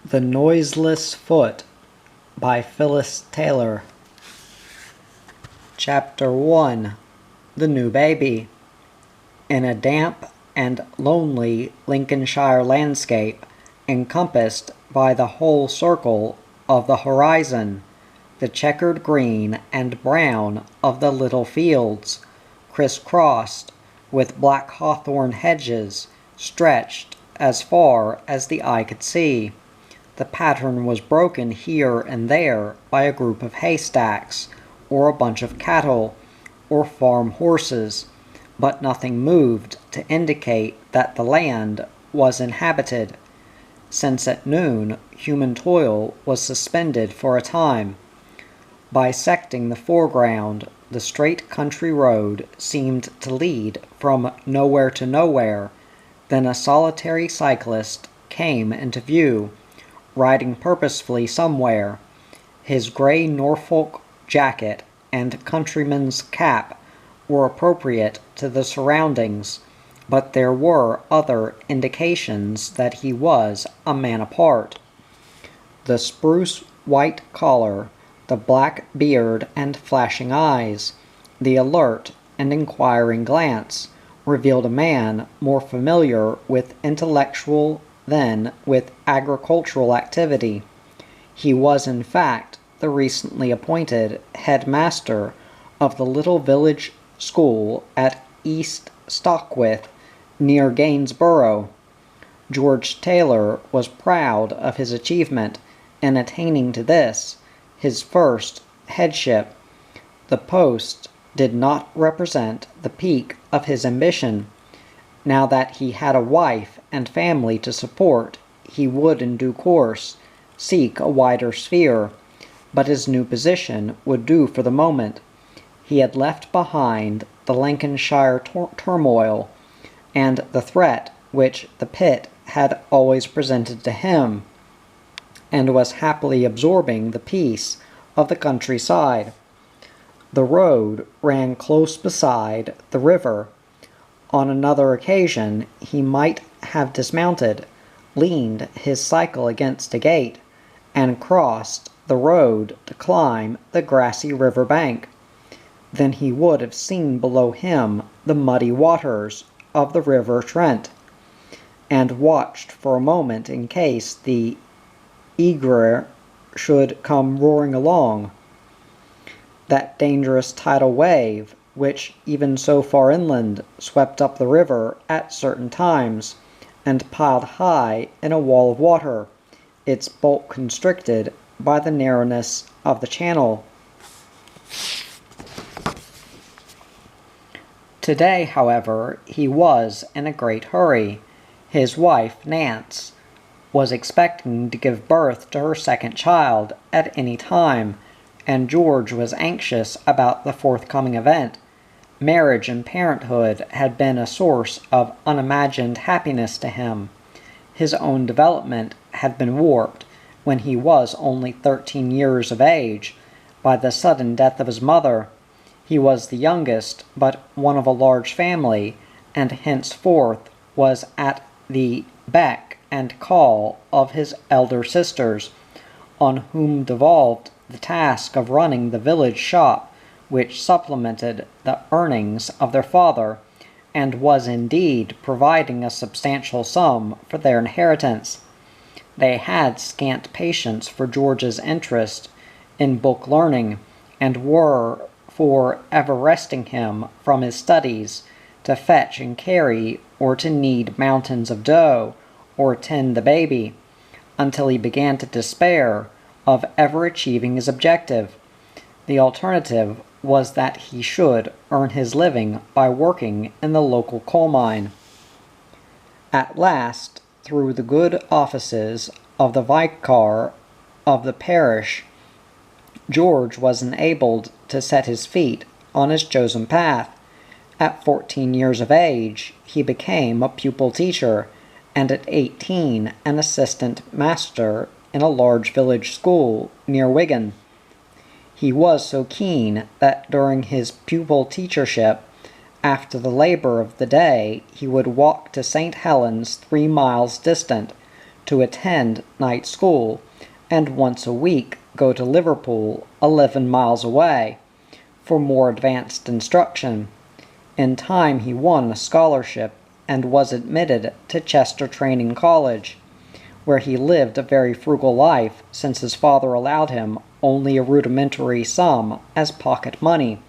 The Noiseless Foot by Phyllis Taylor. Chapter 1. The New Baby. In a damp and lonely Lincolnshire landscape, encompassed by the whole circle of the horizon, the checkered green and brown of the little fields, crisscrossed with black hawthorn hedges, stretched as far as the eye could see. The pattern was broken here and there by a group of haystacks, or a bunch of cattle, or farm horses, but nothing moved to indicate that the land was inhabited, since at noon human toil was suspended for a time. Bisecting the foreground, the straight country road seemed to lead from nowhere to nowhere. Then a solitary cyclist came into view, riding purposefully somewhere. His grey Norfolk jacket and countryman's cap were appropriate to the surroundings, but there were other indications that he was a man apart. The spruce white collar, the black beard and flashing eyes, the alert and inquiring glance, revealed a man more familiar with intellectual than with agricultural activity. He was in fact the recently appointed headmaster of the little village school at East Stockwith, near Gainsborough. George Taylor was proud of his achievement in attaining to this, his first headship. The post did not represent the peak of his ambition. Now that he had a wife and family to support, he would in due course seek a wider sphere, but his new position would do for the moment. He had left behind the Lincolnshire turmoil and the threat which the pit had always presented to him, and was happily absorbing the peace of the countryside. The road ran close beside the river. On another occasion he might have dismounted, leaned his cycle against a gate, and crossed the road to climb the grassy river bank. Then he would have seen below him the muddy waters of the River Trent, and watched for a moment in case the Eger should come roaring along. That dangerous tidal wave, which even so far inland swept up the river at certain times, and piled high in a wall of water, its bulk constricted by the narrowness of the channel. Today, however, he was in a great hurry. His wife, Nance, was expecting to give birth to her second child at any time, and George was anxious about the forthcoming event. Marriage and parenthood had been a source of unimagined happiness to him. His own development had been warped, when he was only 13 years of age, by the sudden death of his mother. He was the youngest, but one of a large family, and henceforth was at the beck and call of his elder sisters, on whom devolved the task of running the village shop, which supplemented the earnings of their father, and was indeed providing a substantial sum for their inheritance. They had scant patience for George's interest in book learning, and were for ever resting him from his studies to fetch and carry, or to knead mountains of dough, or tend the baby, until he began to despair of ever achieving his objective. The alternative was that he should earn his living by working in the local coal mine. At last, through the good offices of the vicar of the parish, George was enabled to set his feet on his chosen path. At 14 years of age, he became a pupil teacher, and at 18 an assistant master in a large village school near Wigan. He was so keen that during his pupil teachership, after the labor of the day, he would walk to St. Helens 3 miles distant, to attend night school, and once a week go to Liverpool, 11 miles away, for more advanced instruction. In time he won a scholarship and was admitted to Chester Training College, where he lived a very frugal life since his father allowed him only a rudimentary sum as pocket money.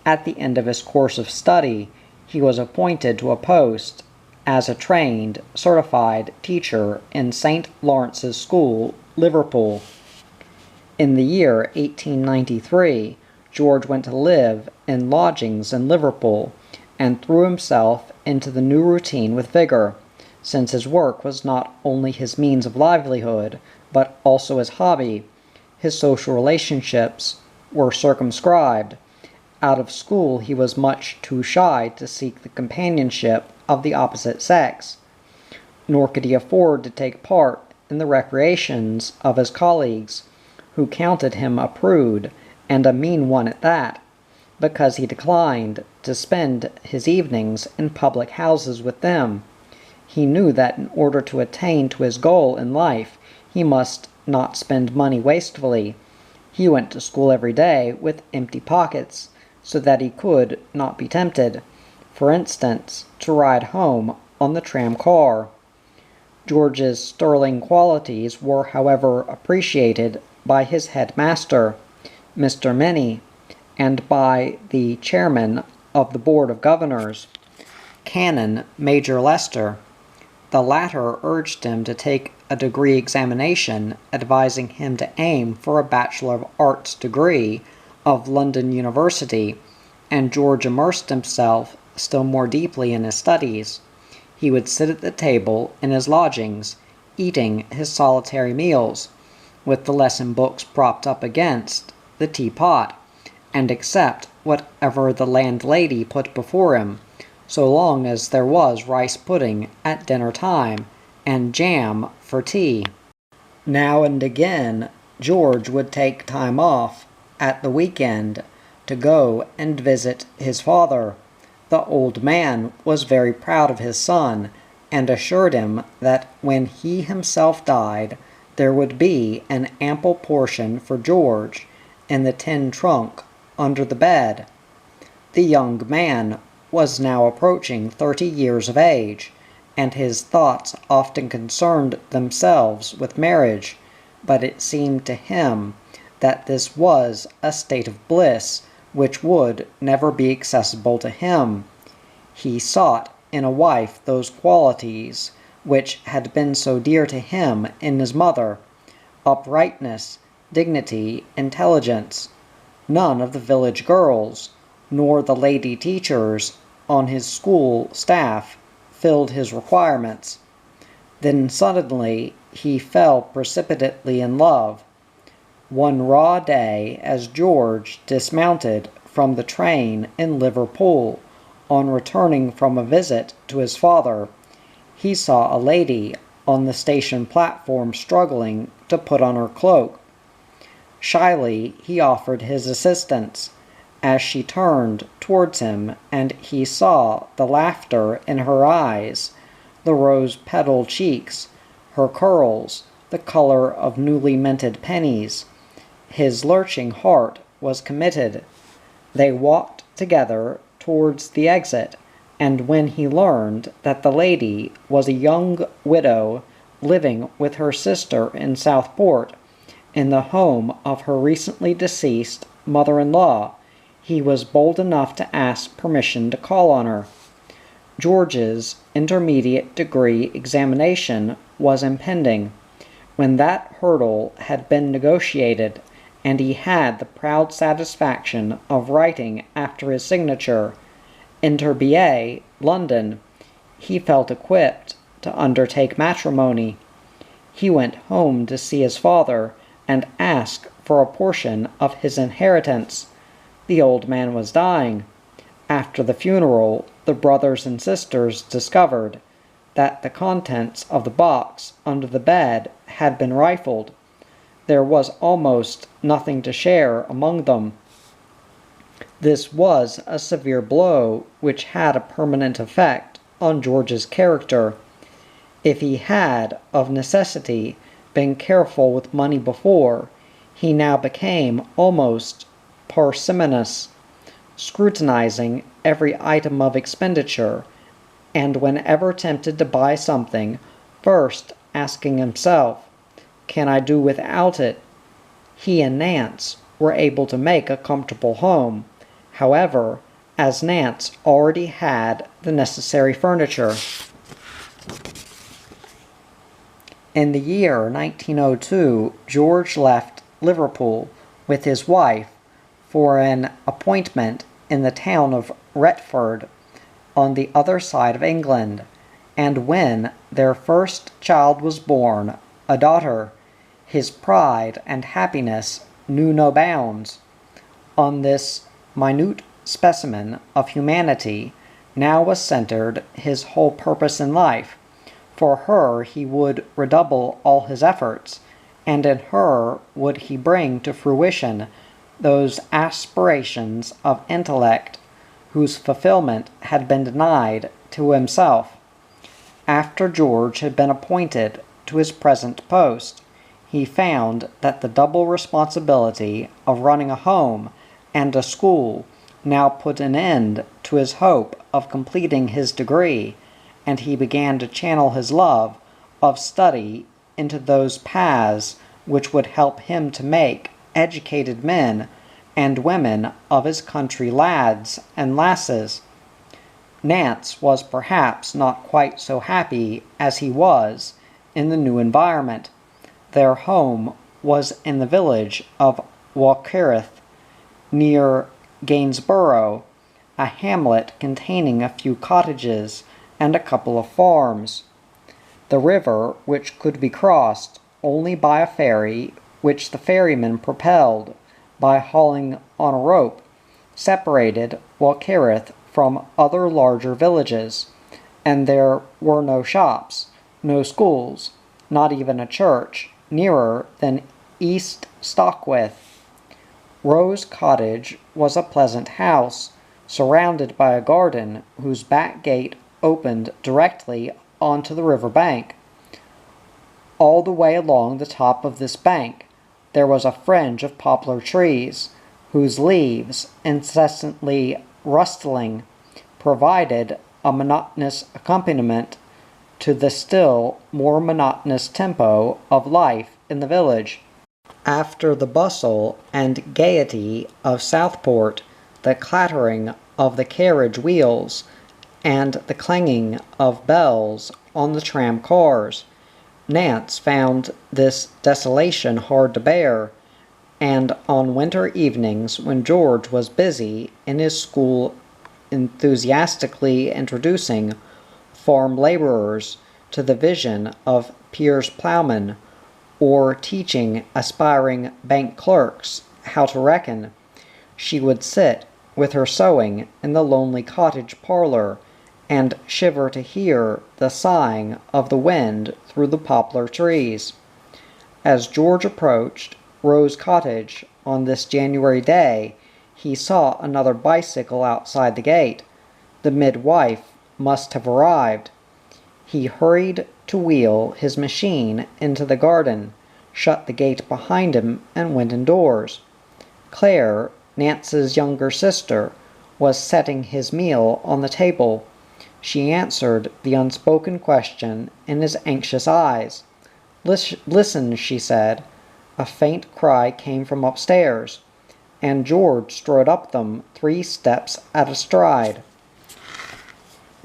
At the end of his course of study, he was appointed to a post as a trained, certified teacher in St. Lawrence's School, Liverpool. In the year 1893, George went to live in lodgings in Liverpool and threw himself into the new routine with vigor, since his work was not only his means of livelihood, but also his hobby. His social relationships were circumscribed. Out of school he was much too shy to seek the companionship of the opposite sex, nor could he afford to take part in the recreations of his colleagues, who counted him a prude, and a mean one at that, because he declined to spend his evenings in public houses with them. He knew that in order to attain to his goal in life, he must not spend money wastefully. He went to school every day with empty pockets, so that he could not be tempted, for instance, to ride home on the tram car. George's sterling qualities were, however, appreciated by his headmaster, Mr. Minnie, and by the chairman of the Board of Governors, Canon Major Lester. The latter urged him to take a degree examination, advising him to aim for a Bachelor of Arts degree of London University, and George immersed himself still more deeply in his studies. He would sit at the table in his lodgings, eating his solitary meals, with the lesson books propped up against the teapot, and accept whatever the landlady put before him, so long as there was rice pudding at dinner time and jam for tea. Now and again George would take time off at the weekend to go and visit his father. The old man was very proud of his son, and assured him that when he himself died, there would be an ample portion for George in the tin trunk under the bed. The young man was now approaching 30 years of age, and his thoughts often concerned themselves with marriage, but it seemed to him that this was a state of bliss which would never be accessible to him. He sought in a wife those qualities which had been so dear to him in his mother: uprightness, dignity, intelligence. None of the village girls, nor the lady teachers on his school staff, filled his requirements. Then suddenly he fell precipitately in love. One raw day, as George dismounted from the train in Liverpool, on returning from a visit to his father, he saw a lady on the station platform struggling to put on her cloak. Shyly he offered his assistance, as she turned towards him, and he saw the laughter in her eyes, the rose-petal cheeks, her curls, the color of newly minted pennies. His lurching heart was committed. They walked together towards the exit, and when he learned that the lady was a young widow living with her sister in Southport, in the home of her recently deceased mother-in-law, he was bold enough to ask permission to call on her. George's intermediate degree examination was impending. When that hurdle had been negotiated, and he had the proud satisfaction of writing after his signature, Inter B.A., London, he felt equipped to undertake matrimony. He went home to see his father and ask for a portion of his inheritance. The old man was dying. After the funeral, the brothers and sisters discovered that the contents of the box under the bed had been rifled. There was almost nothing to share among them. This was a severe blow which had a permanent effect on George's character. If he had, of necessity, been careful with money before, he now became almost parsimonious, scrutinizing every item of expenditure, and whenever tempted to buy something, first asking himself, "Can I do without it?" He and Nance were able to make a comfortable home, however, as Nance already had the necessary furniture. In the year 1902, George left Liverpool with his wife for an appointment in the town of Retford on the other side of England, and when their first child was born, a daughter, his pride and happiness knew no bounds. On this minute specimen of humanity now was centered his whole purpose in life. For her he would redouble all his efforts, and in her would he bring to fruition those aspirations of intellect whose fulfillment had been denied to himself. After George had been appointed to his present post, he found that the double responsibility of running a home and a school now put an end to his hope of completing his degree, and he began to channel his love of study into those paths which would help him to make educated men and women of his country lads and lasses. Nance was perhaps not quite so happy as he was in the new environment. Their home was in the village of Walkereth, near Gainsborough, a hamlet containing a few cottages and a couple of farms. The river, which could be crossed only by a ferry which the ferryman propelled by hauling on a rope, separated Walkereth from other larger villages, and there were no shops, no schools, not even a church, nearer than East Stockwith. Rose Cottage was a pleasant house, surrounded by a garden whose back gate opened directly onto the river bank. All the way along the top of this bank there was a fringe of poplar trees, whose leaves, incessantly rustling, provided a monotonous accompaniment to the still more monotonous tempo of life in the village. After the bustle and gaiety of Southport, the clattering of the carriage wheels, and the clanging of bells on the tram cars, Nance found this desolation hard to bear, and on winter evenings when George was busy in his school enthusiastically introducing farm laborers to the vision of Piers Plowman, or teaching aspiring bank clerks how to reckon, she would sit with her sewing in the lonely cottage parlor, and shiver to hear the sighing of the wind through the poplar trees. As George approached Rose Cottage on this January day, he saw another bicycle outside the gate. The midwife must have arrived. He hurried to wheel his machine into the garden, shut the gate behind him, and went indoors. Claire, Nance's younger sister, was setting his meal on the table. She answered the unspoken question in his anxious eyes. "Listen," she said. A faint cry came from upstairs, and George strode up them 3 steps at a stride.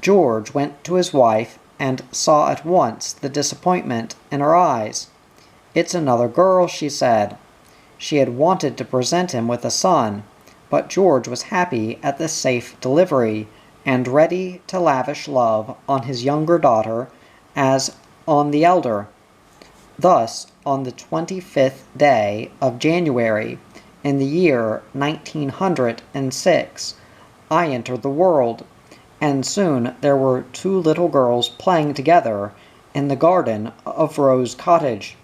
George went to his wife and saw at once the disappointment in her eyes. "It's another girl," she said. She had wanted to present him with a son, but George was happy at this safe delivery, and ready to lavish love on his younger daughter as on the elder. Thus, on the 25th day of January, in the year 1906, I entered the world, and soon there were 2 little girls playing together in the garden of Rose Cottage.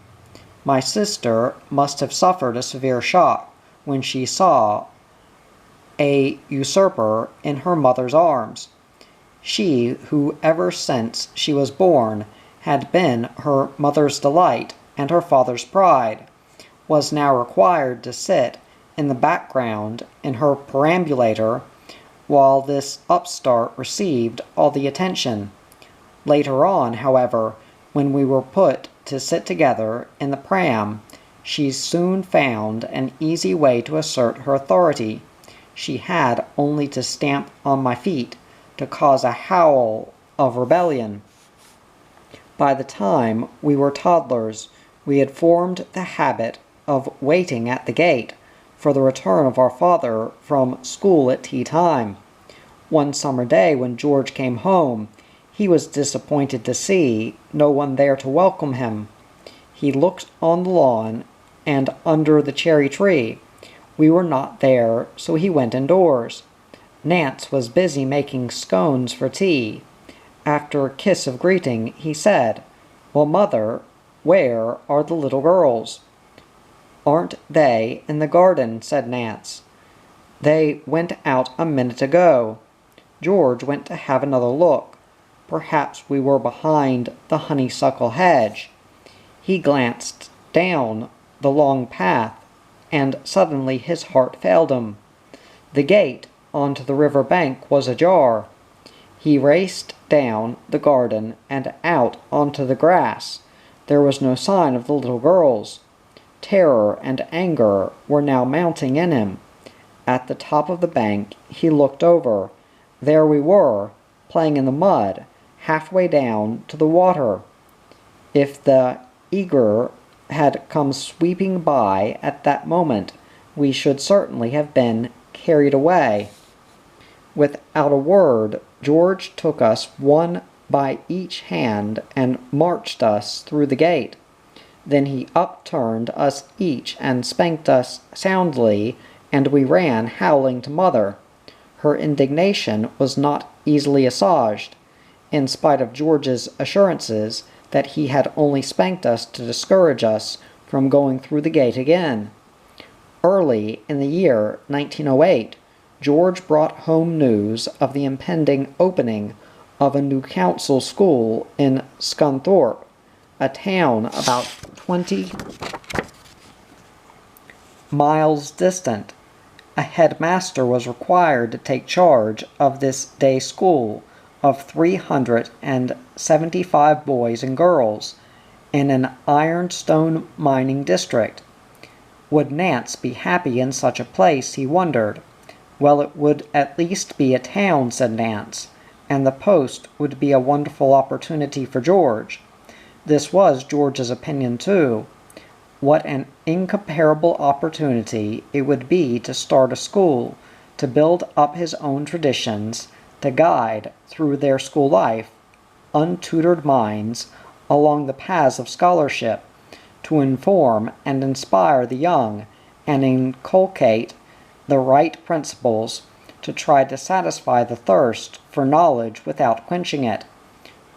My sister must have suffered a severe shock when she saw a usurper in her mother's arms. She who ever since she was born had been her mother's delight and her father's pride, was now required to sit in the background in her perambulator while this upstart received all the attention. Later on, however, when we were put to sit together in the pram, she soon found an easy way to assert her authority. She had only to stamp on my feet to cause a howl of rebellion. By the time we were toddlers, we had formed the habit of waiting at the gate for the return of our father from school at tea time. One summer day when George came home, he was disappointed to see no one there to welcome him. He looked on the lawn and under the cherry tree. We were not there, so he went indoors. Nance was busy making scones for tea. After a kiss of greeting, he said, "Well, Mother, where are the little girls?" "Aren't they in the garden?" said Nance. "They went out a minute ago." George went to have another look. Perhaps we were behind the honeysuckle hedge. He glanced down the long path, and suddenly his heart failed him. The gate onto the river bank was ajar. He raced down the garden and out onto the grass. There was no sign of the little girls. Terror and anger were now mounting in him. At the top of the bank he looked over. There we were, playing in the mud, halfway down to the water. If the eager had come sweeping by at that moment, we should certainly have been carried away. Without a word, George took us one by each hand and marched us through the gate. Then he upturned us each and spanked us soundly, and we ran howling to Mother. Her indignation was not easily assuaged, in spite of George's assurances that he had only spanked us to discourage us from going through the gate again. Early in the year 1908, George brought home news of the impending opening of a new council school in Scunthorpe, a town about 20 miles distant. A headmaster was required to take charge of this day school of 375 boys and girls in an ironstone mining district. Would Nance be happy in such a place, he wondered. Well, it would at least be a town, said Nance, and the post would be a wonderful opportunity for George. This was George's opinion, too. What an incomparable opportunity it would be to start a school, to build up his own traditions, to guide, through their school life, untutored minds along the paths of scholarship, to inform and inspire the young, and inculcate the right principles, to try to satisfy the thirst for knowledge without quenching it.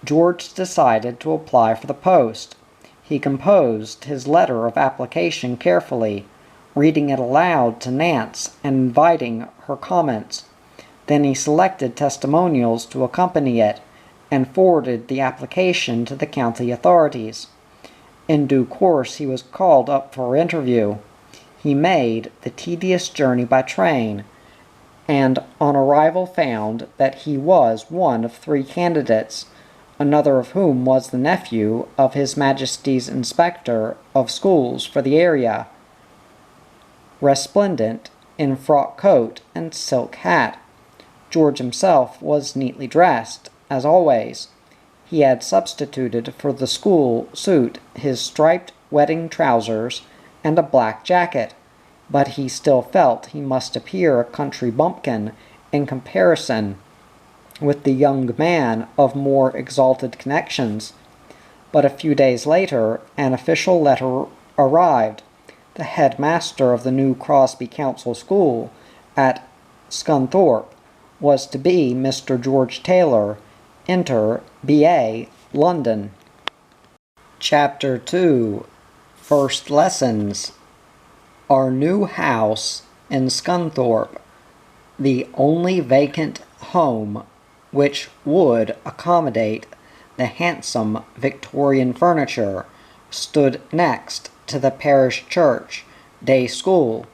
George decided to apply for the post. He composed his letter of application carefully, reading it aloud to Nance and inviting her comments. Then he selected testimonials to accompany it, and forwarded the application to the county authorities. In due course he was called up for interview. He made the tedious journey by train, and on arrival found that he was one of 3 candidates, another of whom was the nephew of His Majesty's Inspector of Schools for the area, resplendent in frock coat and silk hat. George himself was neatly dressed, as always. He had substituted for the school suit his striped wedding trousers and a black jacket, but he still felt he must appear a country bumpkin in comparison with the young man of more exalted connections. But a few days later, an official letter arrived. The headmaster of the new Crosby Council School at Scunthorpe was to be Mr. George Taylor, Inter, B.A., London. Chapter 2. First Lessons. Our new house in Scunthorpe, the only vacant home which would accommodate The handsome Victorian furniture stood next to the parish church day school,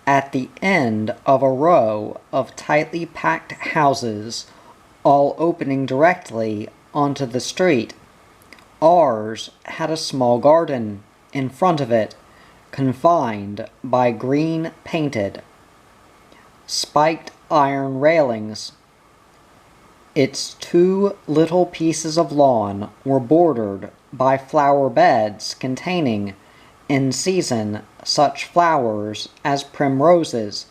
at the end of a row of tightly packed houses, all opening directly onto the street. Ours had a small garden in front of it, confined by green painted, spiked iron railings. Its two little pieces of lawn were bordered by flower beds containing, in season, such flowers as primroses,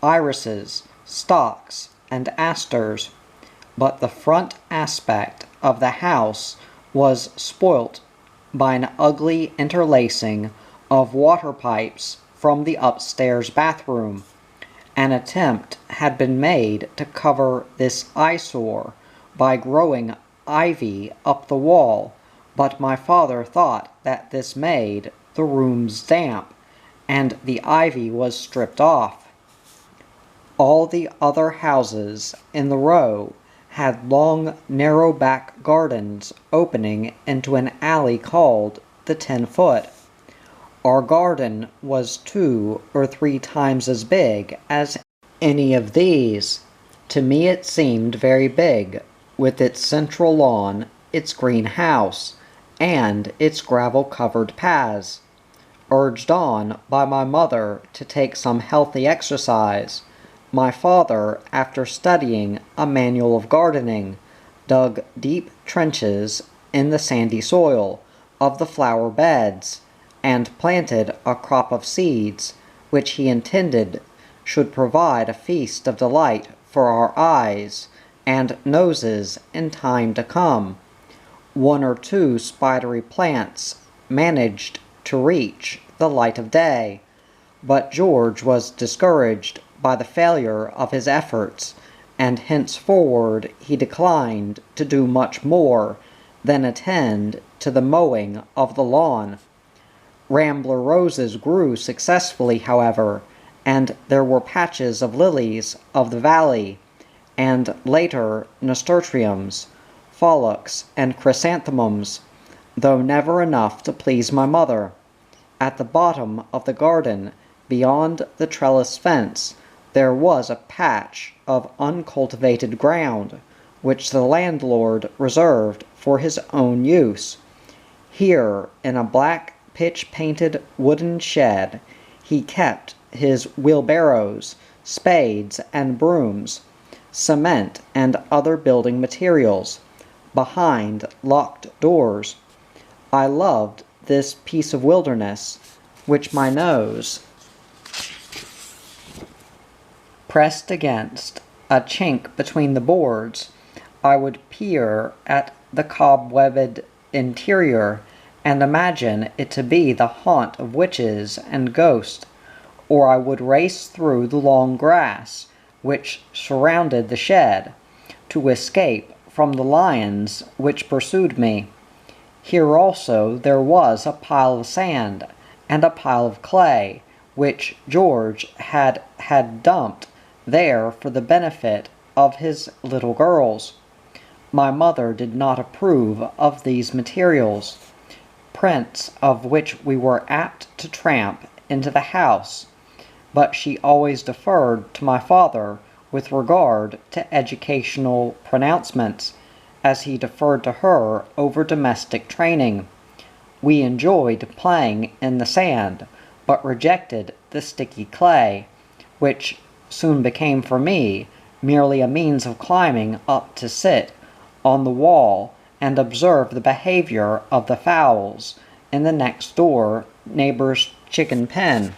irises, stocks, and asters. But the front aspect of the house was spoilt by an ugly interlacing of water pipes from the upstairs bathroom. An attempt had been made to cover this eyesore by growing ivy up the wall, but my father thought that this made the rooms damp, and the ivy was stripped off. All the other houses in the row had long, narrow back gardens opening into an alley called the 10-foot. Our garden was 2 or 3 times as big as any of these. To me it seemed very big, with its central lawn, its greenhouse, and its gravel-covered paths. Urged on by my mother to take some healthy exercise, my father, after studying a manual of gardening, dug deep trenches in the sandy soil of the flower beds, and planted a crop of seeds, which he intended should provide a feast of delight for our eyes and noses in time to come. 1 or 2 spidery plants managed to reach the light of day, but George was discouraged by the failure of his efforts, and henceforward he declined to do much more than attend to the mowing of the lawn. Rambler roses grew successfully, however, and there were patches of lilies of the valley, and later nasturtiums, phlox, and chrysanthemums, though never enough to please my mother. At the bottom of the garden, beyond the trellis fence, there was a patch of uncultivated ground, which the landlord reserved for his own use. Here, in a black pitch-painted wooden shed, he kept his wheelbarrows, spades, and brooms, cement, and other building materials, behind locked doors. I loved this piece of wilderness, which my nose pressed against a chink between the boards. I would peer at the cobwebbed interior and imagine it to be the haunt of witches and ghosts, or I would race through the long grass which surrounded the shed to escape from the lions which pursued me. Here also there was a pile of sand and a pile of clay, which George had dumped there for the benefit of his little girls. My mother did not approve of these materials, prints of which we were apt to tramp into the house, but she always deferred to my father with regard to educational pronouncements, as he deferred to her over domestic training. We enjoyed playing in the sand, but rejected the sticky clay, which soon became for me merely a means of climbing up to sit on the wall and observe the behavior of the fowls in the next door neighbor's chicken pen.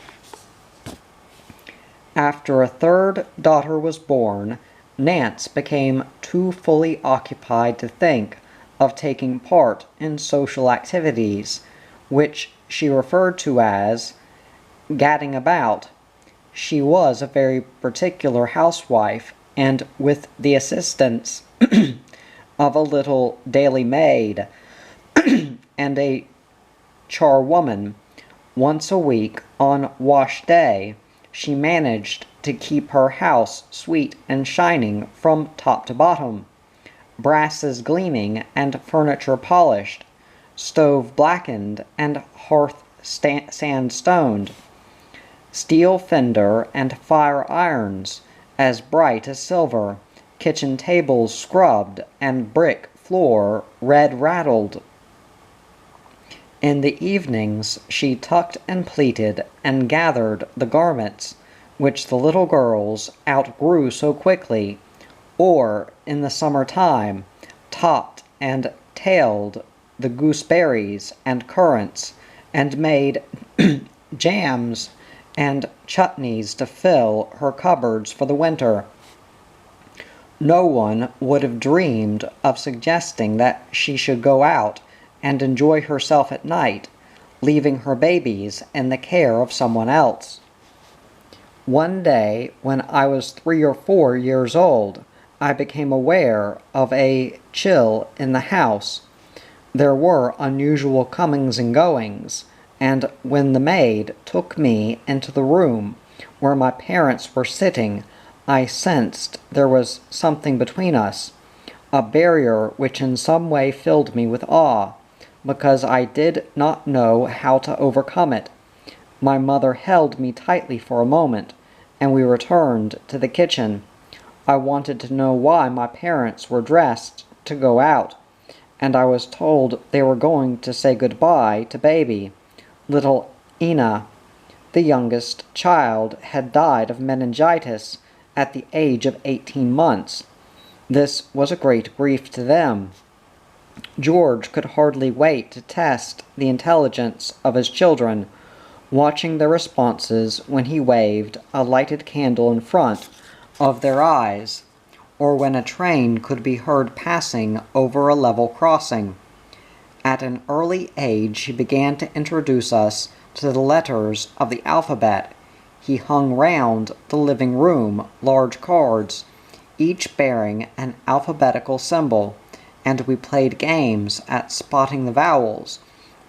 After a 3rd daughter was born, Nance became too fully occupied to think of taking part in social activities, which she referred to as gadding about. She was a very particular housewife, and with the assistance of a little daily maid and a charwoman, once a week on wash day, she managed to keep her house sweet and shining from top to bottom. brasses gleaming and furniture polished, stove blackened and hearth sand-stoned, steel fender and fire irons as bright as silver, kitchen tables scrubbed and brick floor red-rattled. In the evenings she tucked and pleated and gathered the garments which the little girls outgrew so quickly, or, in the summer time, topped and tailed the gooseberries and currants, and made jams and chutneys to fill her cupboards for the winter. No one would have dreamed of suggesting that she should go out and enjoy herself at night, leaving her babies in the care of someone else. One day, when I was 3 or 4 years old, I became aware of a chill in the house. There were unusual comings and goings, and when the maid took me into the room where my parents were sitting, I sensed there was something between us, a barrier which in some way filled me with awe, because I did not know how to overcome it. My mother held me tightly for a moment, and we returned to the kitchen. I wanted to know why my parents were dressed to go out, and I was told they were going to say goodbye to baby. Little Ina, the youngest child, had died of meningitis at the age of 18 months. This was a great grief to them. George could hardly wait to test the intelligence of his children, watching their responses when he waved a lighted candle in front of their eyes, or when a train could be heard passing over a level crossing. At an early age he began to introduce us to the letters of the alphabet. He hung round the living room large cards, each bearing an alphabetical symbol, and we played games at spotting the vowels,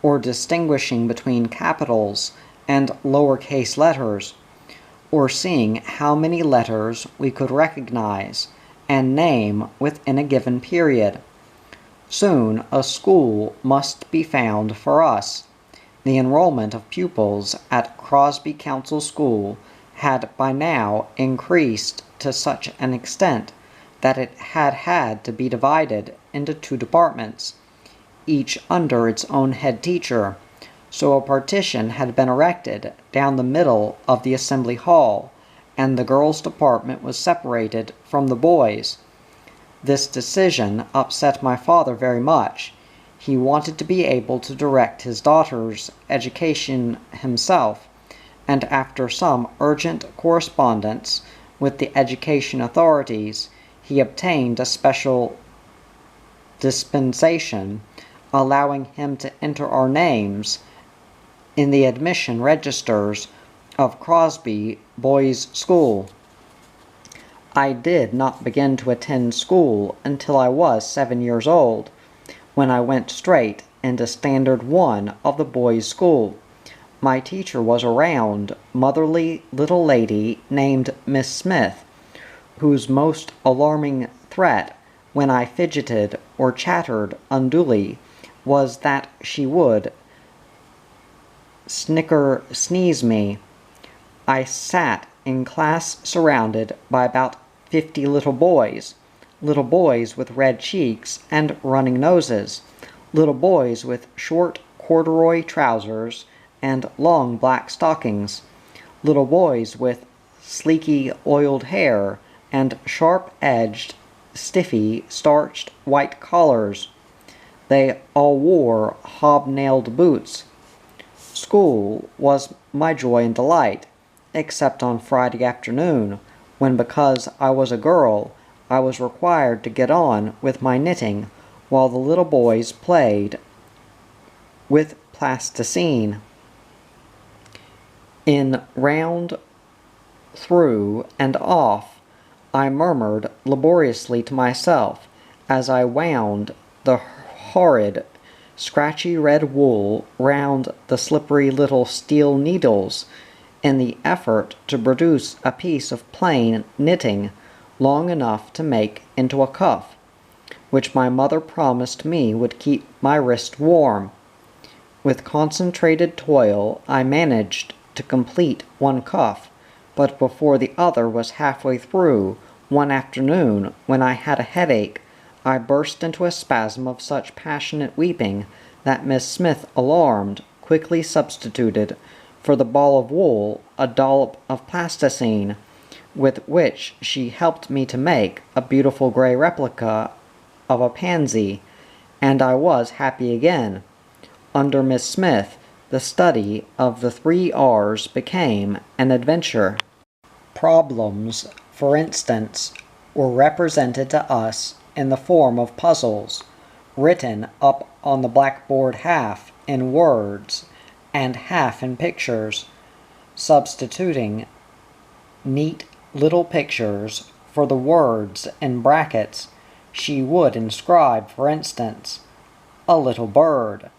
or distinguishing between capitals and lowercase letters, or seeing how many letters we could recognize and name within a given period. Soon a school must be found for us. The enrollment of pupils at Crosby Council School had by now increased to such an extent that it had to be divided into 2 departments, each under its own head teacher, so a partition had been erected down the middle of the assembly hall, and the girls' department was separated from the boys'. This decision upset my father very much. He wanted to be able to direct his daughter's education himself, and after some urgent correspondence with the education authorities, he obtained a special dispensation allowing him to enter our names in the admission registers of Crosby Boys' School. I did not begin to attend school until I was 7 years old, when I went straight into Standard 1 of the boys' school. My teacher was a round, motherly little lady named Miss Smith, whose most alarming threat when I fidgeted or chattered unduly was that she would sneeze me. I sat in class surrounded by about 50 little boys with red cheeks and running noses, little boys with short corduroy trousers and long black stockings, little boys with sleeky oiled hair and sharp-edged, stiffy, starched white collars. They all wore hobnailed boots. School was my joy and delight, except on Friday afternoon, when, because I was a girl, I was required to get on with my knitting while the little boys played with plasticine. In round, through, and off, I murmured laboriously to myself as I wound the horrid, scratchy red wool round the slippery little steel needles in the effort to produce a piece of plain knitting long enough to make into a cuff. which my mother promised me would keep my wrist warm. With concentrated toil, I managed to complete one cuff, but before the other was halfway through, one afternoon, when I had a headache, I burst into a spasm of such passionate weeping that Miss Smith, alarmed, quickly substituted for the ball of wool a dollop of plasticine, with which she helped me to make a beautiful gray replica of a pansy, and I was happy again. Under Miss Smith, the study of the 3 R's became an adventure. Problems, for instance, were represented to us in the form of puzzles, written up on the blackboard half in words and half in pictures, substituting neat little pictures for the words in brackets. She would inscribe, for instance, "A little bird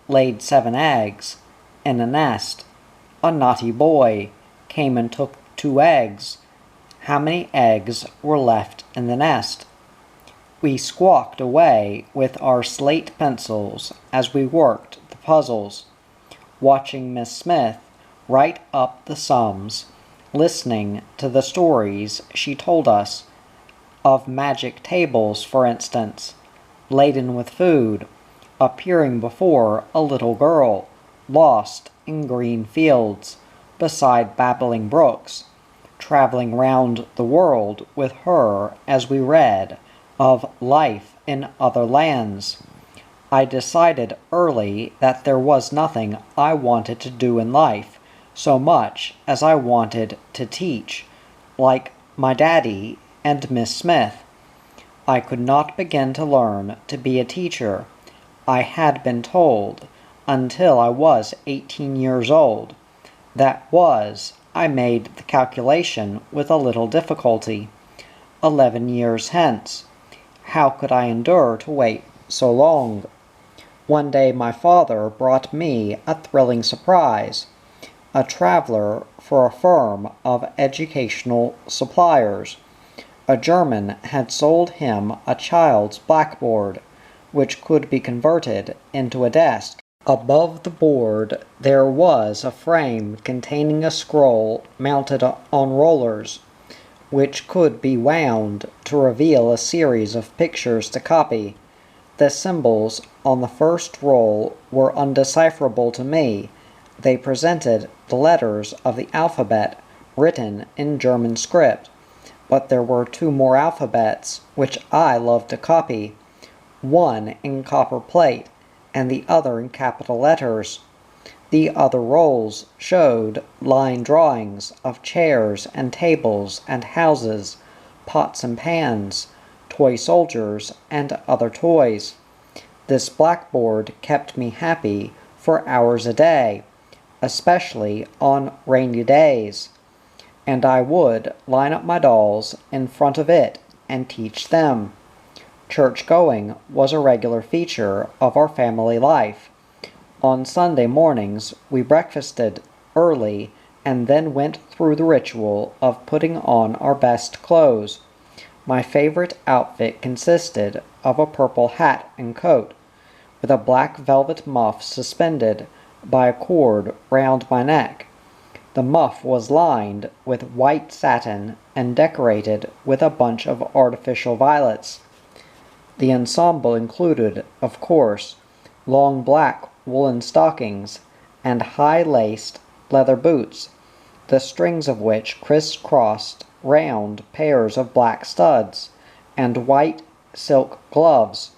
laid 7 eggs in a nest. A naughty boy came and took 2 eggs. How many eggs were left in the nest?" We squawked away with our slate pencils as we worked the puzzles, watching Miss Smith write up the sums, listening to the stories she told us, of magic tables, for instance, laden with food, appearing before a little girl, lost in green fields, beside babbling brooks, traveling round the world with her as we read of life in other lands. I decided early that there was nothing I wanted to do in life so much as I wanted to teach, like my daddy and Miss Smith. I could not begin to learn to be a teacher, I had been told, until I was 18 years old. That was, I made the calculation with a little difficulty, 11 years hence. How could I endure to wait so long? One day my father brought me a thrilling surprise. A traveler for a firm of educational suppliers. A German had sold him a child's blackboard, which could be converted into a desk. Above the board there was a frame containing a scroll mounted on rollers, which could be wound to reveal a series of pictures to copy. The symbols on the first roll were undecipherable to me. They presented the letters of the alphabet written in German script, but there were 2 more alphabets which I loved to copy, one in copper plate and the other in capital letters. The other rolls showed line drawings of chairs and tables and houses, pots and pans, toy soldiers, and other toys. This blackboard kept me happy for hours a day, especially on rainy days, and I would line up my dolls in front of it and teach them. Church-going was a regular feature of our family life. On Sunday mornings we breakfasted early and then went through the ritual of putting on our best clothes. My favorite outfit consisted of a purple hat and coat, with a black velvet muff suspended by a cord round my neck. The muff was lined with white satin and decorated with a bunch of artificial violets. The ensemble included, of course, long black woolen stockings and high-laced leather boots, the strings of which crisscrossed round pairs of black studs, and white silk gloves,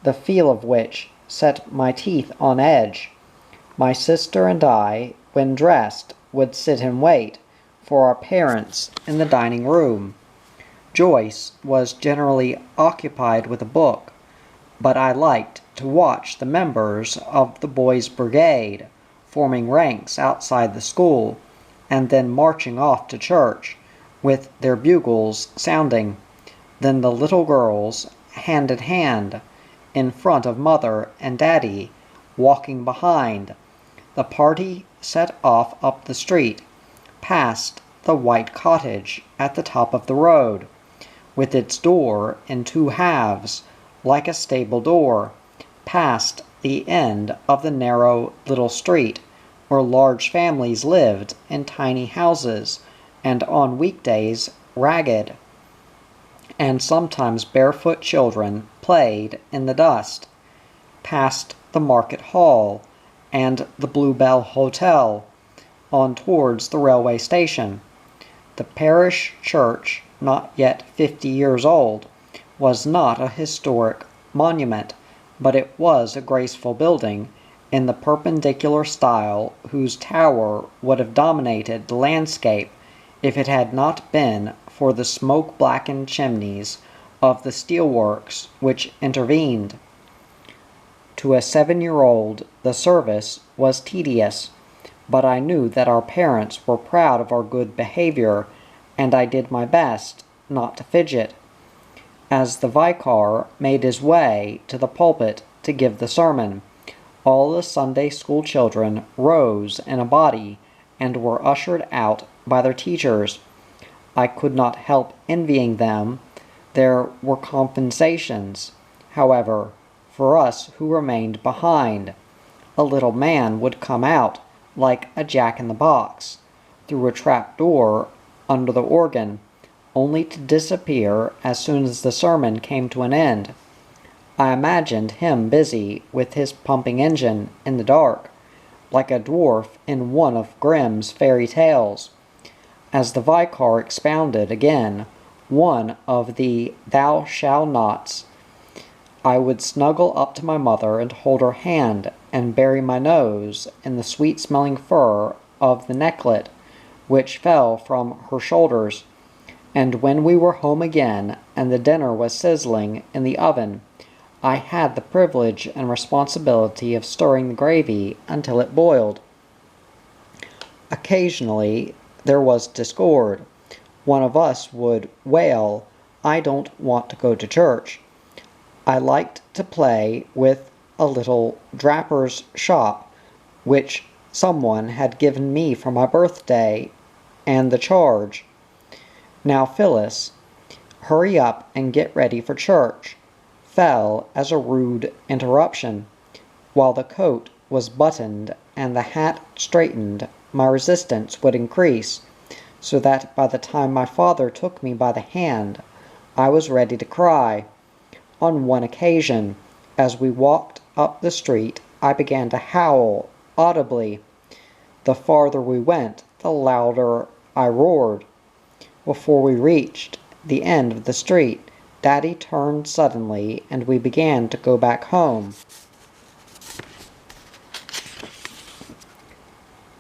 the feel of which set my teeth on edge. My sister and I, when dressed, would sit and wait for our parents in the dining room. Joyce was generally occupied with a book, but I liked to watch the members of the boys' brigade forming ranks outside the school, and then marching off to church, with their bugles sounding. Then the little girls, hand in hand, in front of Mother and Daddy, walking behind. The party set off up the street, past the white cottage at the top of the road, with its door in 2 halves, like a stable door, past the end of the narrow little street where large families lived in tiny houses, and on weekdays ragged and sometimes barefoot children played in the dust, past the market hall and the Bluebell Hotel, on towards the railway station. The parish church, not yet 50 years old, was not a historic monument, but it was a graceful building in the Perpendicular style whose tower would have dominated the landscape if it had not been for the smoke-blackened chimneys of the steelworks which intervened. To a 7-year-old the service was tedious, but I knew that our parents were proud of our good behavior, and I did my best not to fidget. As the vicar made his way to the pulpit to give the sermon, all the Sunday school children rose in a body and were ushered out by their teachers. I could not help envying them. There were compensations, however, for us who remained behind. A little man would come out, like a jack-in-the-box, through a trap-door under the organ, only to disappear as soon as the sermon came to an end. I imagined him busy with his pumping engine in the dark, like a dwarf in one of Grimm's fairy tales. As the vicar expounded again one of the "thou shalt nots," I would snuggle up to my mother and hold her hand and bury my nose in the sweet-smelling fur of the necklet which fell from her shoulders. And when we were home again and the dinner was sizzling in the oven, I had the privilege and responsibility of stirring the gravy until it boiled. Occasionally there was discord. One of us would wail, "I don't want to go to church." I liked to play with a little draper's shop which someone had given me for my birthday, and the charge, "Now, Phyllis, hurry up and get ready for church," fell as a rude interruption. While the coat was buttoned and the hat straightened, my resistance would increase, so that by the time my father took me by the hand, I was ready to cry. On one occasion, as we walked up the street, I began to howl audibly. The farther we went, the louder I roared. Before we reached the end of the street, Daddy turned suddenly, and we began to go back home.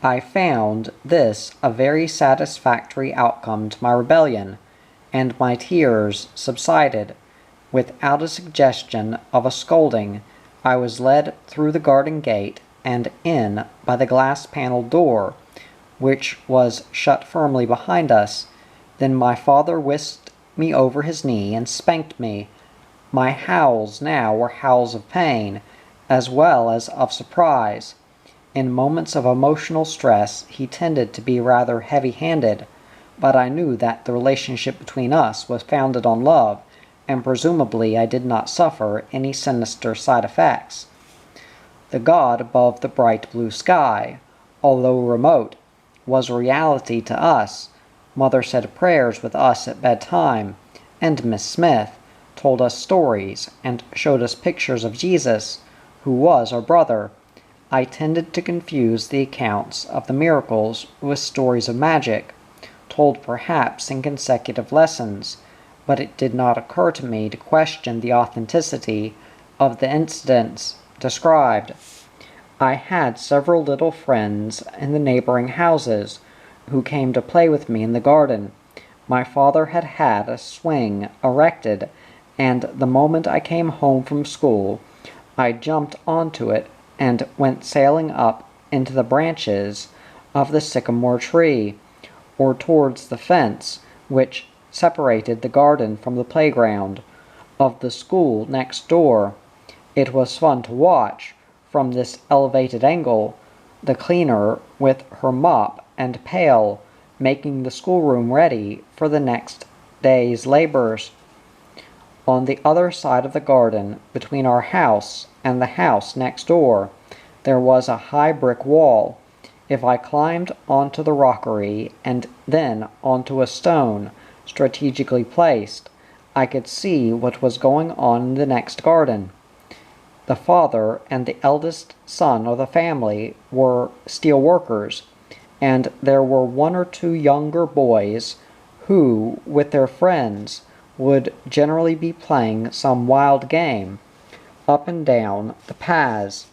I found this a very satisfactory outcome to my rebellion, and my tears subsided. Without a suggestion of a scolding, I was led through the garden gate and in by the glass-paneled door, which was shut firmly behind us. Then my father whisked me over his knee and spanked me. My howls now were howls of pain, as well as of surprise. In moments of emotional stress, he tended to be rather heavy-handed, but I knew that the relationship between us was founded on love, and presumably I did not suffer any sinister side effects. The God above the bright blue sky, although remote, was a reality to us. Mother said prayers with us at bedtime, and Miss Smith told us stories and showed us pictures of Jesus, who was our brother. I tended to confuse the accounts of the miracles with stories of magic, told perhaps in consecutive lessons, but it did not occur to me to question the authenticity of the incidents described. I had several little friends in the neighboring houses who came to play with me in the garden. My father had had a swing erected, and the moment I came home from school, I jumped onto it and went sailing up into the branches of the sycamore tree, or towards the fence which separated the garden from the playground of the school next door. It was fun to watch, from this elevated angle, the cleaner with her mop and pail making the schoolroom ready for the next day's labors. On the other side of the garden, between our house and the house next door, there was a high brick wall. If I climbed onto the rockery and then onto a stone strategically placed, I could see what was going on in the next garden. The father and the eldest son of the family were steel workers, and there were one or two younger boys who, with their friends, would generally be playing some wild game up and down the paths.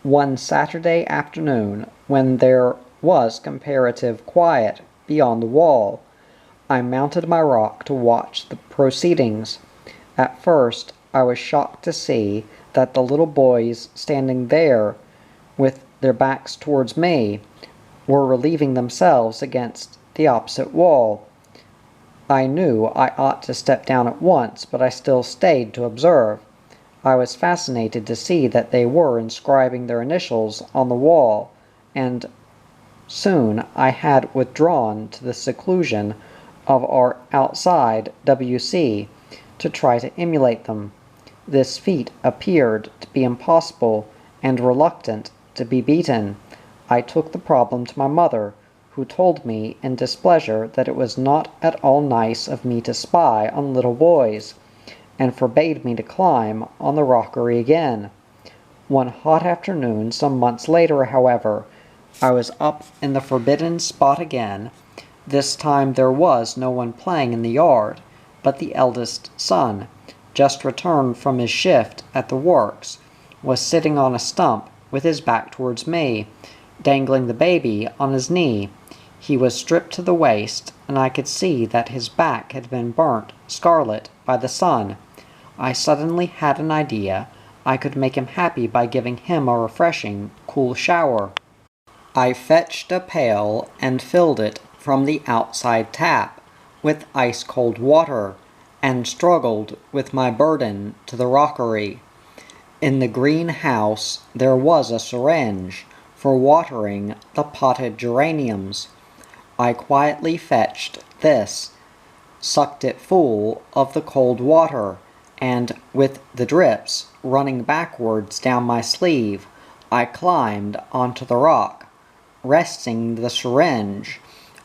One Saturday afternoon, when there was comparative quiet beyond the wall, I mounted my rock to watch the proceedings. At first, I was shocked to see that the little boys standing there with their backs towards me were relieving themselves against the opposite wall. I knew I ought to step down at once, but I still stayed to observe. I was fascinated to see that they were inscribing their initials on the wall, and soon I had withdrawn to the seclusion of our outside WC to try to emulate them. This feat appeared to be impossible, and reluctant to be beaten, I took the problem to my mother, who told me in displeasure that it was not at all nice of me to spy on little boys, and forbade me to climb on the rockery again. One hot afternoon, some months later, however, I was up in the forbidden spot again. This time there was no one playing in the yard, but the eldest son, just returned from his shift at the works, was sitting on a stump with his back towards me, dangling the baby on his knee. He was stripped to the waist, and I could see that his back had been burnt scarlet by the sun. I suddenly had an idea. I could make him happy by giving him a refreshing, cool shower. I fetched a pail and filled it from the outside tap with ice-cold water, and struggled with my burden to the rockery. In the greenhouse there was a syringe for watering the potted geraniums. I quietly fetched this, sucked it full of the cold water, and with the drips running backwards down my sleeve, I climbed onto the rock. Resting the syringe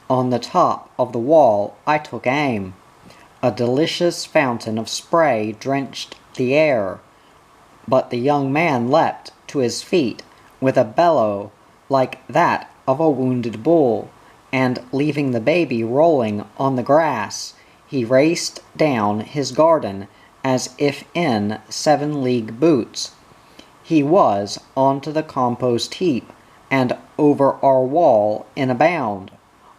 on the top of the wall, I took aim. A delicious fountain of spray drenched the air, but the young man leapt to his feet with a bellow like that of a wounded bull, and leaving the baby rolling on the grass, he raced down his garden as if in 7-league boots. He was onto the compost heap and over our wall in a bound,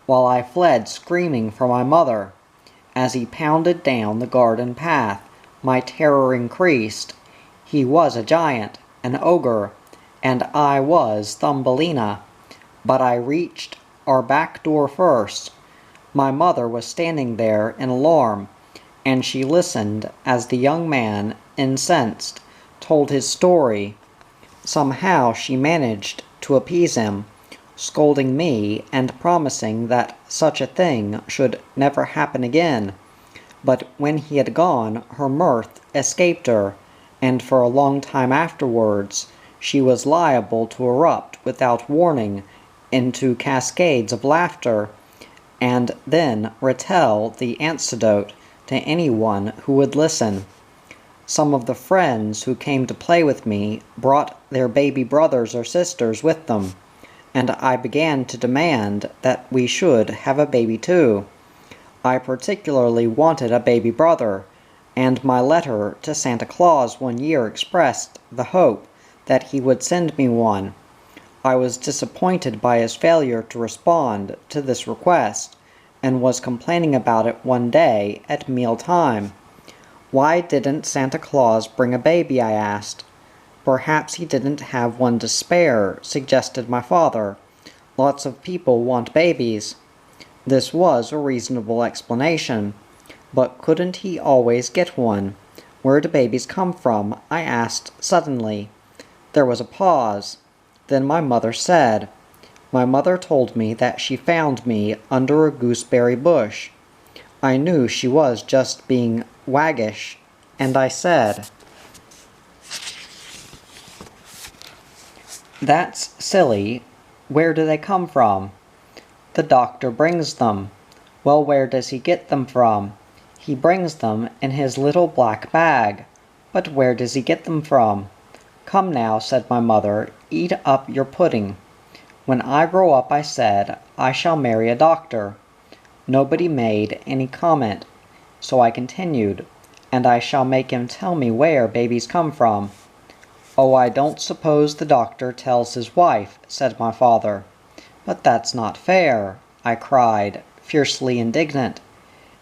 while I fled screaming for my mother. As he pounded down the garden path, my terror increased. He was a giant, an ogre, and I was Thumbelina. But I reached our back door first. My mother was standing there in alarm, and she listened as the young man, incensed, told his story. Somehow she managed to appease him, scolding me and promising that such a thing should never happen again. But when he had gone, her mirth escaped her, and for a long time afterwards she was liable to erupt without warning into cascades of laughter, and then retell the anecdote to anyone who would listen. Some of the friends who came to play with me brought their baby brothers or sisters with them, and I began to demand that we should have a baby too. I particularly wanted a baby brother, and my letter to Santa Claus one year expressed the hope that he would send me one. I was disappointed by his failure to respond to this request, and was complaining about it one day at meal time. Why didn't Santa Claus bring a baby, I asked. Perhaps he didn't have one to spare, suggested my father. Lots of people want babies. This was a reasonable explanation, but couldn't he always get one? Where do babies come from? I asked suddenly. There was a pause. Then my mother said, My mother told me that she found me under a gooseberry bush. I knew she was just being waggish, and I said, "That's silly. Where do they come from?" "The doctor brings them." "Well, where does he get them from?" "He brings them in his little black bag." "But where does he get them from?" "Come now," said my mother, "eat up your pudding." "When I grow up," I said, "I shall marry a doctor." Nobody made any comment, so I continued, "And I shall make him tell me where babies come from." "Oh, I don't suppose the doctor tells his wife," said my father. "But that's not fair," I cried, fiercely indignant.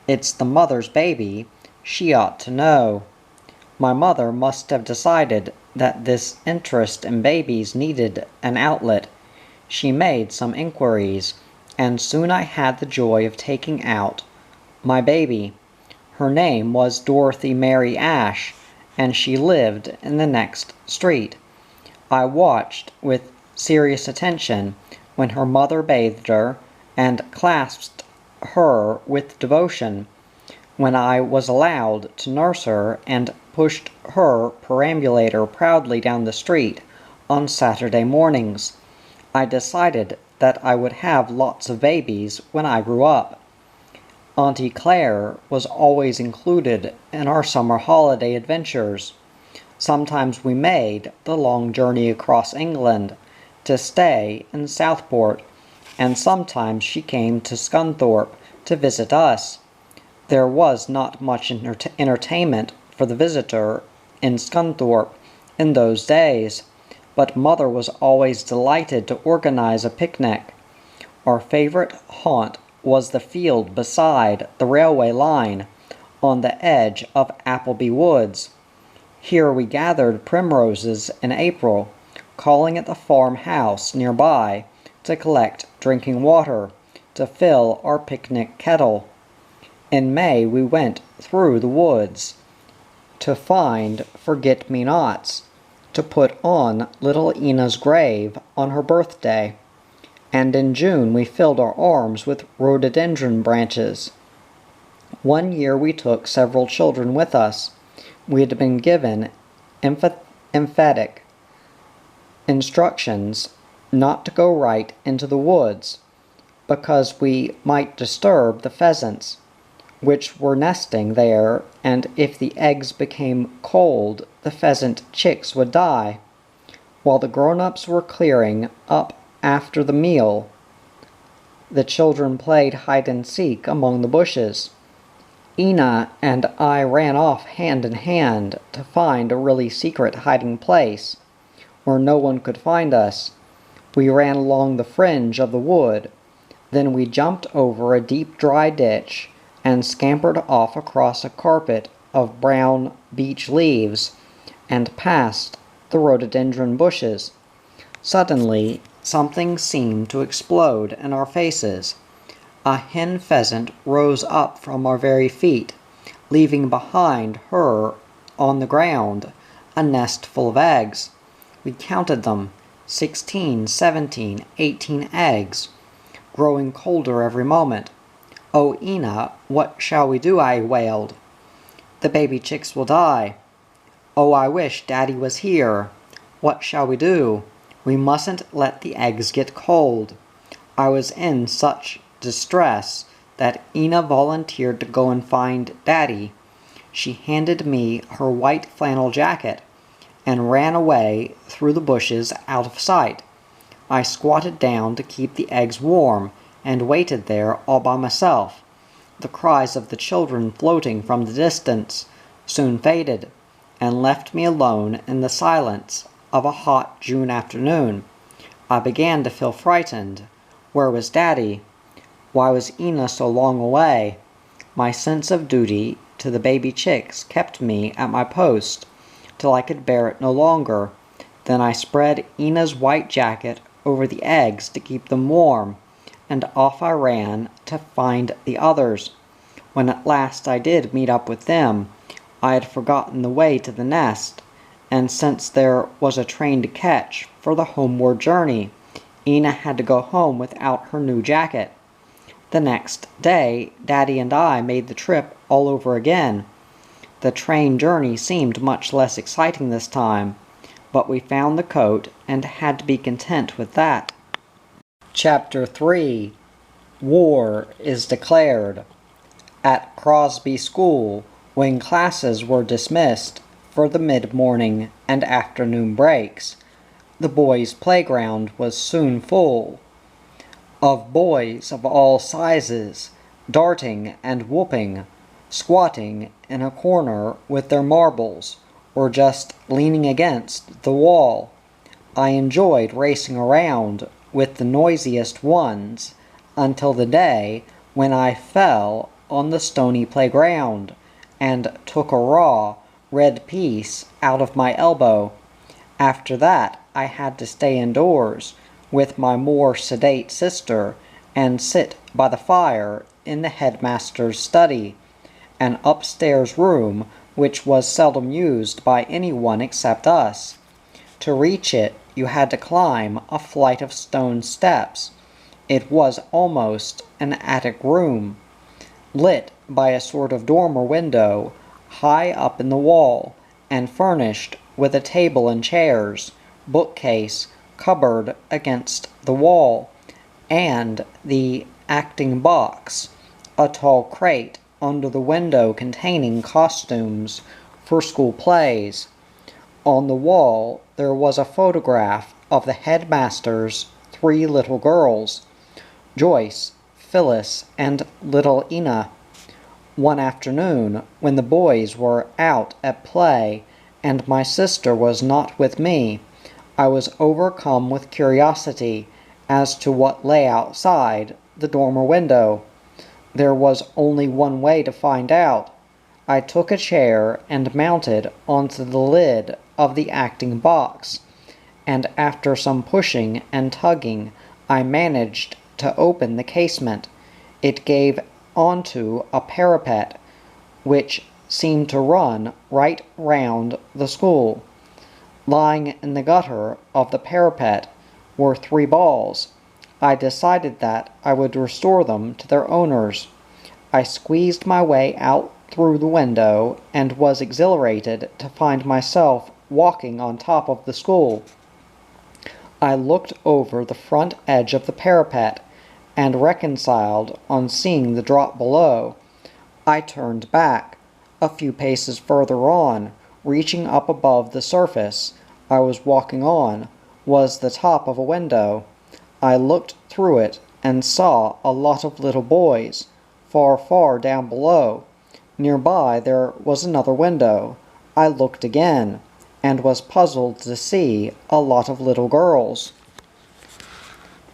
"It's the mother's baby. She ought to know." My mother must have decided that this interest in babies needed an outlet. She made some inquiries, and soon I had the joy of taking out my baby. Her name was Dorothy Mary Ashe, and she lived in the next street. I watched with serious attention when her mother bathed her and clasped her with devotion, when I was allowed to nurse her and pushed her perambulator proudly down the street on Saturday mornings. I decided that I would have lots of babies when I grew up. Auntie Claire was always included in our summer holiday adventures. Sometimes we made the long journey across England to stay in Southport, and sometimes she came to Scunthorpe to visit us. There was not much entertainment for the visitor in Scunthorpe in those days, but Mother was always delighted to organize a picnic. Our favorite haunt was the field beside the railway line, on the edge of Appleby Woods. Here we gathered primroses in April, calling at the farmhouse nearby to collect drinking water, to fill our picnic kettle. In May we went through the woods to find forget-me-nots, to put on little Ina's grave on her birthday, and in June we filled our arms with rhododendron branches. One year we took several children with us. We had been given emphatic instructions not to go right into the woods, because we might disturb the pheasants, which were nesting there, and if the eggs became cold, the pheasant chicks would die. While the grown-ups were clearing up after the meal, the children played hide-and-seek among the bushes. Ina and I ran off hand in hand to find a really secret hiding place, where no one could find us. We ran along the fringe of the wood. Then we jumped over a deep dry ditch and scampered off across a carpet of brown beech leaves and past the rhododendron bushes. Suddenly, something seemed to explode in our faces. A hen pheasant rose up from our very feet, leaving behind her on the ground a nest full of eggs. We counted them, 16, 17, 18 eggs, growing colder every moment. "Oh, Ina, what shall we do?" I wailed. "The baby chicks will die." "Oh, I wish Daddy was here." "What shall we do?" "We mustn't let the eggs get cold." I was in such distress that Ina volunteered to go and find Daddy. She handed me her white flannel jacket and ran away through the bushes out of sight. I squatted down to keep the eggs warm and waited there all by myself. The cries of the children floating from the distance soon faded and left me alone in the silence of a hot June afternoon. I began to feel frightened. Where was Daddy? Why was Ina so long away? My sense of duty to the baby chicks kept me at my post till I could bear it no longer. Then I spread Ina's white jacket over the eggs to keep them warm, and off I ran to find the others. When at last I did meet up with them, I had forgotten the way to the nest, and since there was a train to catch for the homeward journey, Ina had to go home without her new jacket. The next day, Daddy and I made the trip all over again. The train journey seemed much less exciting this time, but we found the coat and had to be content with that. Chapter 3. War is declared. At Crosby School, when classes were dismissed for the mid-morning and afternoon breaks, the boys' playground was soon full of boys of all sizes, darting and whooping, squatting in a corner with their marbles, or just leaning against the wall. I enjoyed racing around with the noisiest ones until the day when I fell on the stony playground and took a raw, red piece out of my elbow. After that, I had to stay indoors with my more sedate sister and sit by the fire in the headmaster's study, an upstairs room which was seldom used by anyone except us. To reach it, you had to climb a flight of stone steps. It was almost an attic room, lit by a sort of dormer window high up in the wall, and furnished with a table and chairs, bookcase, cupboard against the wall, and the acting box, a tall crate under the window containing costumes for school plays. On the wall there was a photograph of the headmaster's 3 little girls, Joyce, Phyllis, and little Ina. One afternoon, when the boys were out at play and my sister was not with me, I was overcome with curiosity as to what lay outside the dormer window. There was only one way to find out. I took a chair and mounted onto the lid of the acting box, and after some pushing and tugging, I managed to open the casement. It gave onto a parapet, which seemed to run right round the school. Lying in the gutter of the parapet were 3 balls. I decided that I would restore them to their owners. I squeezed my way out through the window and was exhilarated to find myself walking on top of the school. I looked over the front edge of the parapet and reconciled on seeing the drop below. I turned back. A few paces further on, reaching up above the surface I was walking on, was the top of a window. I looked through it and saw a lot of little boys, far down below. Nearby there was another window. I looked again, and was puzzled to see a lot of little girls.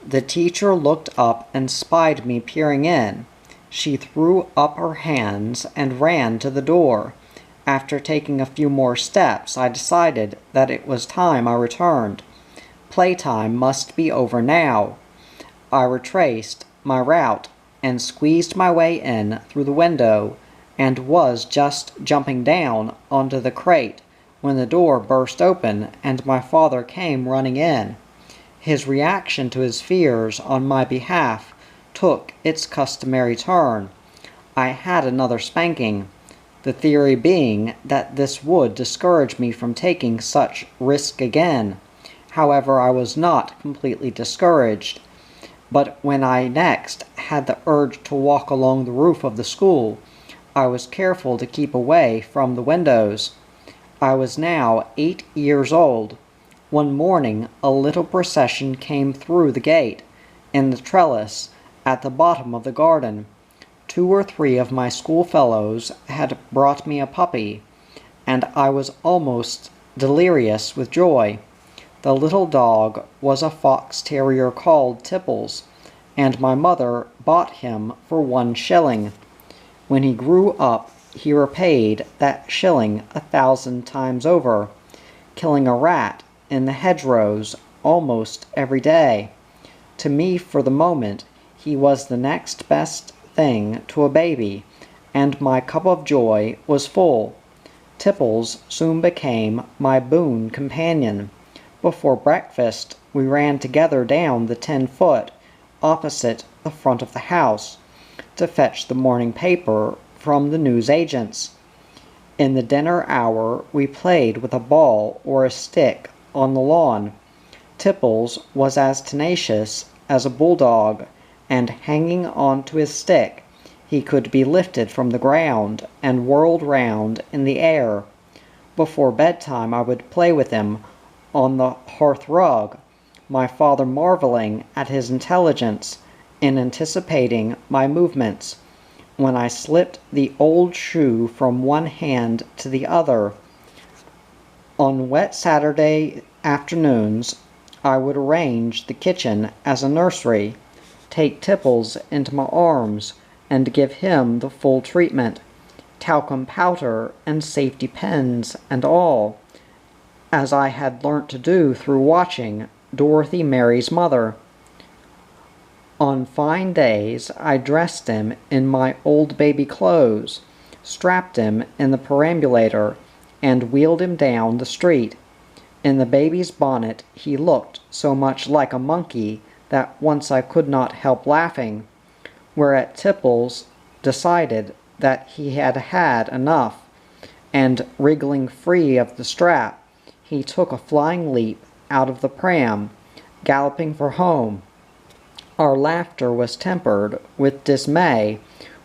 The teacher looked up and spied me peering in. She threw up her hands and ran to the door. After taking a few more steps, I decided that it was time I returned. Playtime must be over now. I retraced my route and squeezed my way in through the window, and was just jumping down onto the crate when the door burst open and my father came running in. His reaction to his fears on my behalf took its customary turn. I had another spanking, the theory being that this would discourage me from taking such risk again. However, I was not completely discouraged, but when I next had the urge to walk along the roof of the school, I was careful to keep away from the windows. I was now 8 years old. One morning a little procession came through the gate in the trellis at the bottom of the garden. 2 or 3 of my schoolfellows had brought me a puppy, and I was almost delirious with joy. The little dog was a fox terrier called Tipples, and my mother bought him for 1 shilling. When he grew up, he repaid that shilling 1,000 times over, killing a rat in the hedgerows almost every day. To me, for the moment, he was the next best thing to a baby, and my cup of joy was full. Tipples soon became my boon companion. Before breakfast, we ran together down the 10-foot opposite the front of the house, to fetch the morning paper from the newsagents. In the dinner hour we played with a ball or a stick on the lawn. Tipples was as tenacious as a bulldog, and hanging on to his stick, he could be lifted from the ground and whirled round in the air. Before bedtime I would play with him on the hearth-rug, my father marveling at his intelligence in anticipating my movements. When I slipped the old shoe from one hand to the other, on wet Saturday afternoons, I would arrange the kitchen as a nursery, take Tipples into my arms, and give him the full treatment, talcum powder and safety pins and all, as I had learnt to do through watching Dorothy Mary's mother. On fine days I dressed him in my old baby clothes, strapped him in the perambulator, and wheeled him down the street. In the baby's bonnet he looked so much like a monkey that once I could not help laughing, whereat Tipples decided that he had had enough, and wriggling free of the strap, he took a flying leap out of the pram, galloping for home. Our laughter was tempered with dismay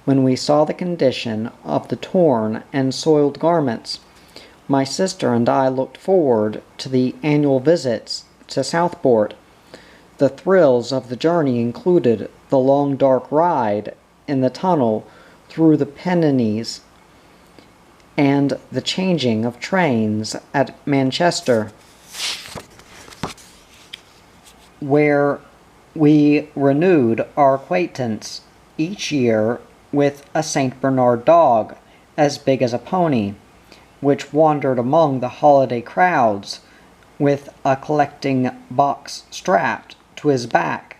when we saw the condition of the torn and soiled garments. My sister and I looked forward to the annual visits to Southport. The thrills of the journey included the long dark ride in the tunnel through the Pennines and the changing of trains at Manchester, where we renewed our acquaintance each year with a St. Bernard dog as big as a pony, which wandered among the holiday crowds with a collecting box strapped to his back.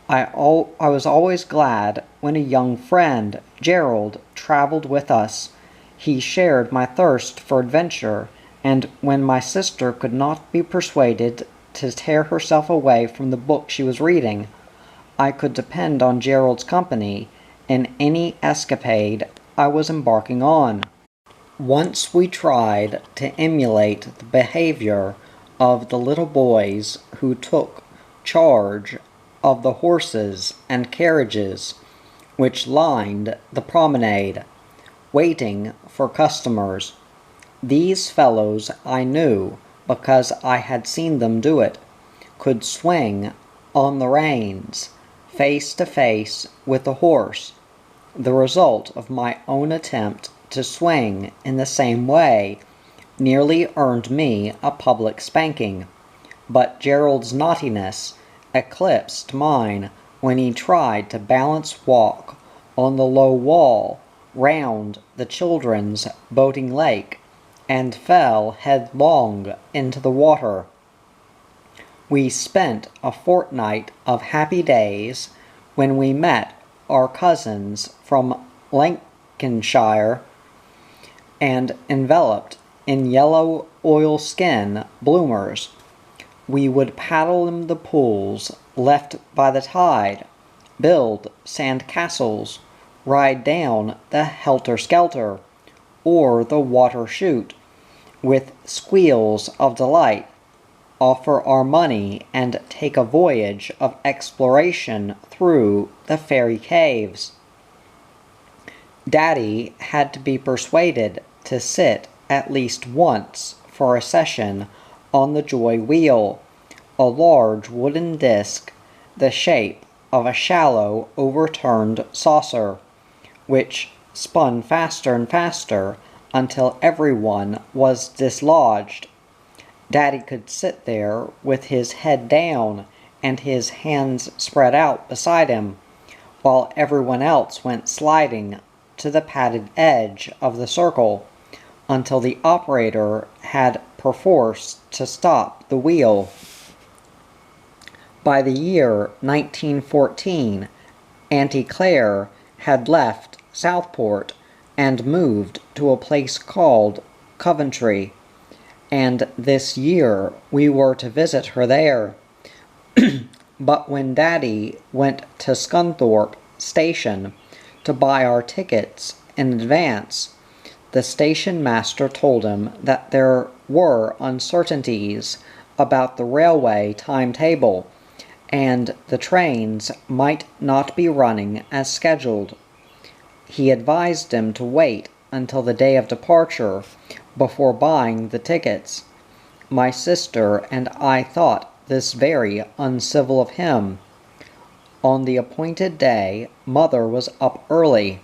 I was always glad when a young friend, Gerald, traveled with us. He shared my thirst for adventure, and when my sister could not be persuaded to tear herself away from the book she was reading, I could depend on Gerald's company in any escapade I was embarking on. Once we tried to emulate the behavior of the little boys who took charge of the horses and carriages which lined the promenade, waiting for customers. These fellows I knew, because I had seen them do it, could swing on the reins, face to face with the horse. The result of my own attempt to swing in the same way nearly earned me a public spanking, but Gerald's naughtiness eclipsed mine when he tried to balance walk on the low wall round the children's boating lake, and fell headlong into the water. We spent a fortnight of happy days when we met our cousins from Lancashire, and enveloped in yellow oilskin bloomers, we would paddle in the pools left by the tide, build sand castles, ride down the helter-skelter, or the water chute, with squeals of delight, offer our money and take a voyage of exploration through the fairy caves. Daddy had to be persuaded to sit at least once for a session on the joy wheel, a large wooden disc the shape of a shallow overturned saucer, which spun faster and faster until everyone was dislodged. Daddy could sit there with his head down and his hands spread out beside him, while everyone else went sliding to the padded edge of the circle, until the operator had perforce to stop the wheel. By the year 1914, Auntie Claire had left Southport and moved to a place called Coventry, and this year we were to visit her there. But when Daddy went to Scunthorpe Station to buy our tickets in advance. The station master told him that there were uncertainties about the railway timetable, and the trains might not be running as scheduled. He advised him to wait until the day of departure before buying the tickets. My sister and I thought this very uncivil of him. On the appointed day, Mother was up early.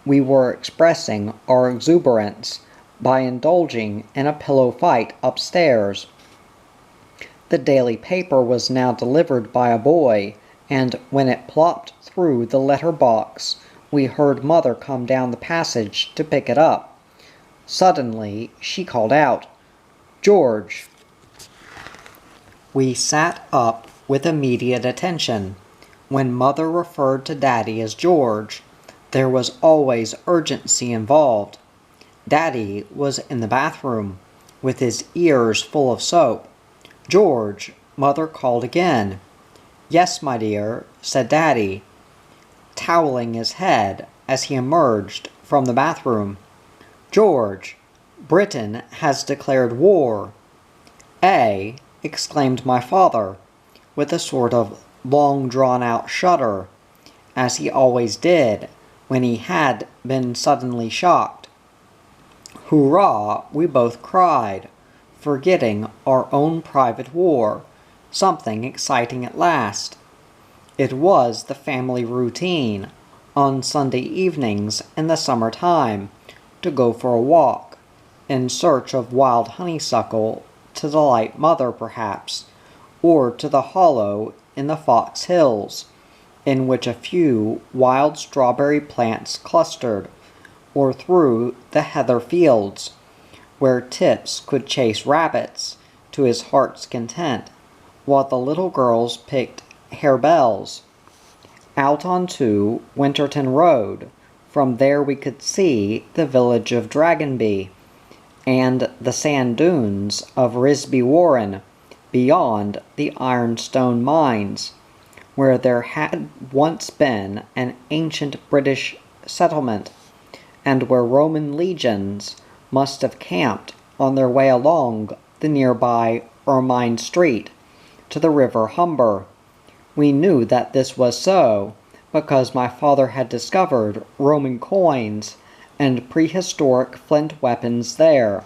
We were expressing our exuberance by indulging in a pillow fight upstairs. The daily paper was now delivered by a boy, and when it plopped through the letter box, we heard Mother come down the passage to pick it up. Suddenly, she called out, "George!" We sat up with immediate attention. When Mother referred to Daddy as George, there was always urgency involved. Daddy was in the bathroom, with his ears full of soap. "George," Mother called again. "Yes, my dear," said Daddy, toweling his head as he emerged from the bathroom. "George, Britain has declared war." "Eh?" exclaimed my father, with a sort of long-drawn-out shudder, as he always did when he had been suddenly shocked. "Hurrah!" we both cried, forgetting our own private war. Something exciting at last. It was the family routine, on Sunday evenings in the summer time, to go for a walk, in search of wild honeysuckle, to delight Mother perhaps, or to the hollow in the Fox Hills, in which a few wild strawberry plants clustered, or through the heather fields, where Tips could chase rabbits to his heart's content, while the little girls picked harebells. Out onto Winterton Road, from there we could see the village of Dragonby, and the sand dunes of Risby Warren, beyond the ironstone mines, where there had once been an ancient British settlement, and where Roman legions must have camped on their way along the nearby Ermine Street to the River Humber. We knew that this was so, because my father had discovered Roman coins and prehistoric flint weapons there.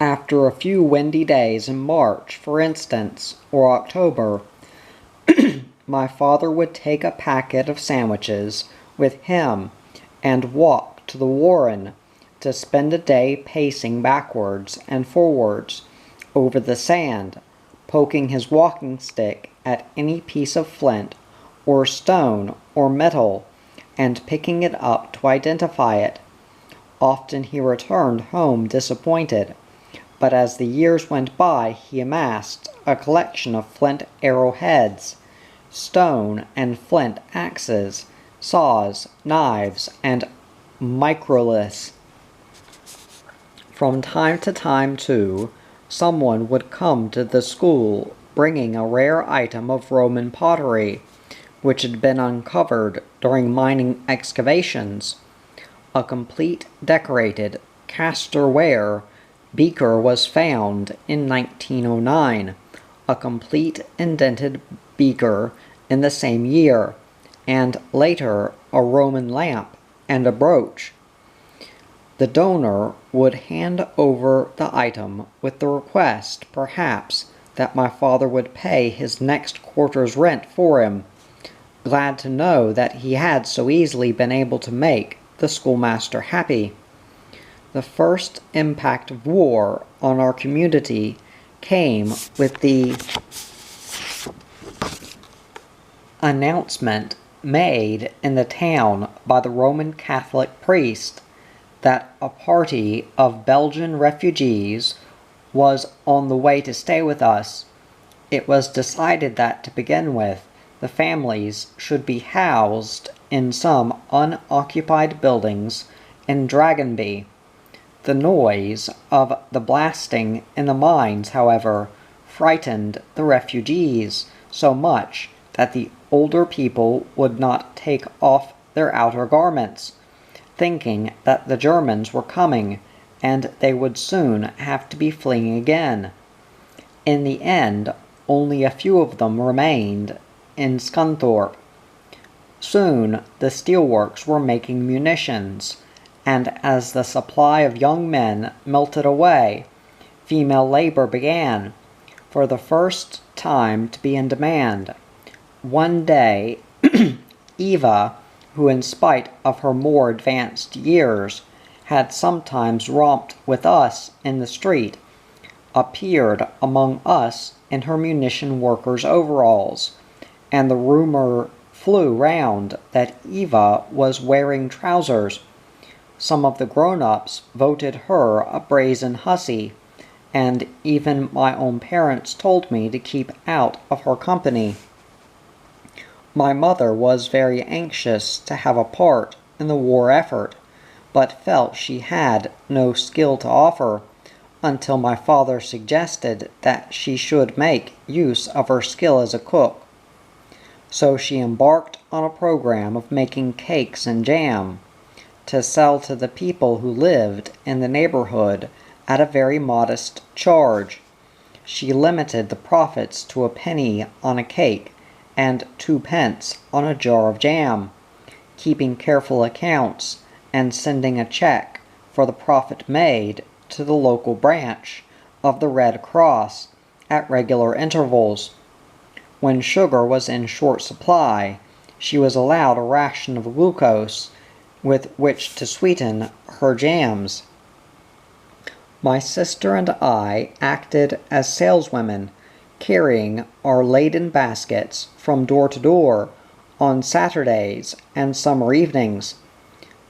After a few windy days in March, for instance, or October, my father would take a packet of sandwiches with him and walk to the Warren to spend a day pacing backwards and forwards over the sand, poking his walking stick at any piece of flint or stone or metal, and picking it up to identify it. Often he returned home disappointed, but as the years went by he amassed a collection of flint arrowheads, stone and flint axes, saws, knives, and microliths. From time to time, too, someone would come to the school bringing a rare item of Roman pottery, which had been uncovered during mining excavations. A complete decorated casterware beaker was found in 1909, a complete indented beaker in the same year, and later a Roman lamp and a brooch. The donor would hand over the item with the request, perhaps, that my father would pay his next quarter's rent for him, glad to know that he had so easily been able to make the schoolmaster happy. The first impact of war on our community came with the announcement made in the town by the Roman Catholic priest that a party of Belgian refugees was on the way to stay with us. It was decided that, to begin with, the families should be housed in some unoccupied buildings in Dragonby. The noise of the blasting in the mines, however, frightened the refugees so much that the older people would not take off their outer garments, thinking that the Germans were coming and they would soon have to be fleeing again. In the end, only a few of them remained in Scunthorpe. Soon the steelworks were making munitions, and as the supply of young men melted away, female labor began, for the first time, to be in demand. One day, Eva, who in spite of her more advanced years had sometimes romped with us in the street, appeared among us in her munition worker's overalls, and the rumor flew round that Eva was wearing trousers. Some of the grown-ups voted her a brazen hussy, and even my own parents told me to keep out of her company. My mother was very anxious to have a part in the war effort, but felt she had no skill to offer, until my father suggested that she should make use of her skill as a cook. So she embarked on a program of making cakes and jam, to sell to the people who lived in the neighborhood at a very modest charge. She limited the profits to a penny on a cake and 2 pence on a jar of jam, keeping careful accounts and sending a check for the profit made to the local branch of the Red Cross at regular intervals. When sugar was in short supply, she was allowed a ration of glucose with which to sweeten her jams. My sister and I acted as saleswomen, carrying our laden baskets from door to door on Saturdays and summer evenings.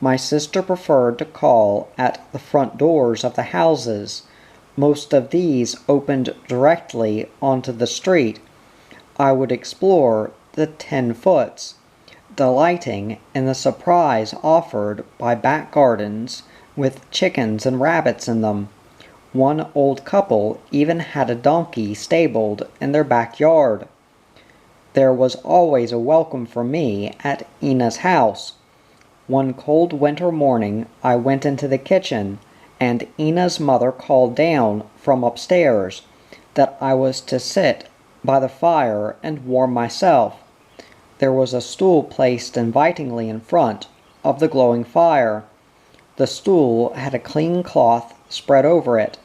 My sister preferred to call at the front doors of the houses. Most of these opened directly onto the street. I would explore the 10-foots, delighting in the surprise offered by back gardens with chickens and rabbits in them. One old couple even had a donkey stabled in their backyard. There was always a welcome for me at Ina's house. One cold winter morning I went into the kitchen, and Ina's mother called down from upstairs that I was to sit by the fire and warm myself. There was a stool placed invitingly in front of the glowing fire. The stool had a clean cloth spread over it.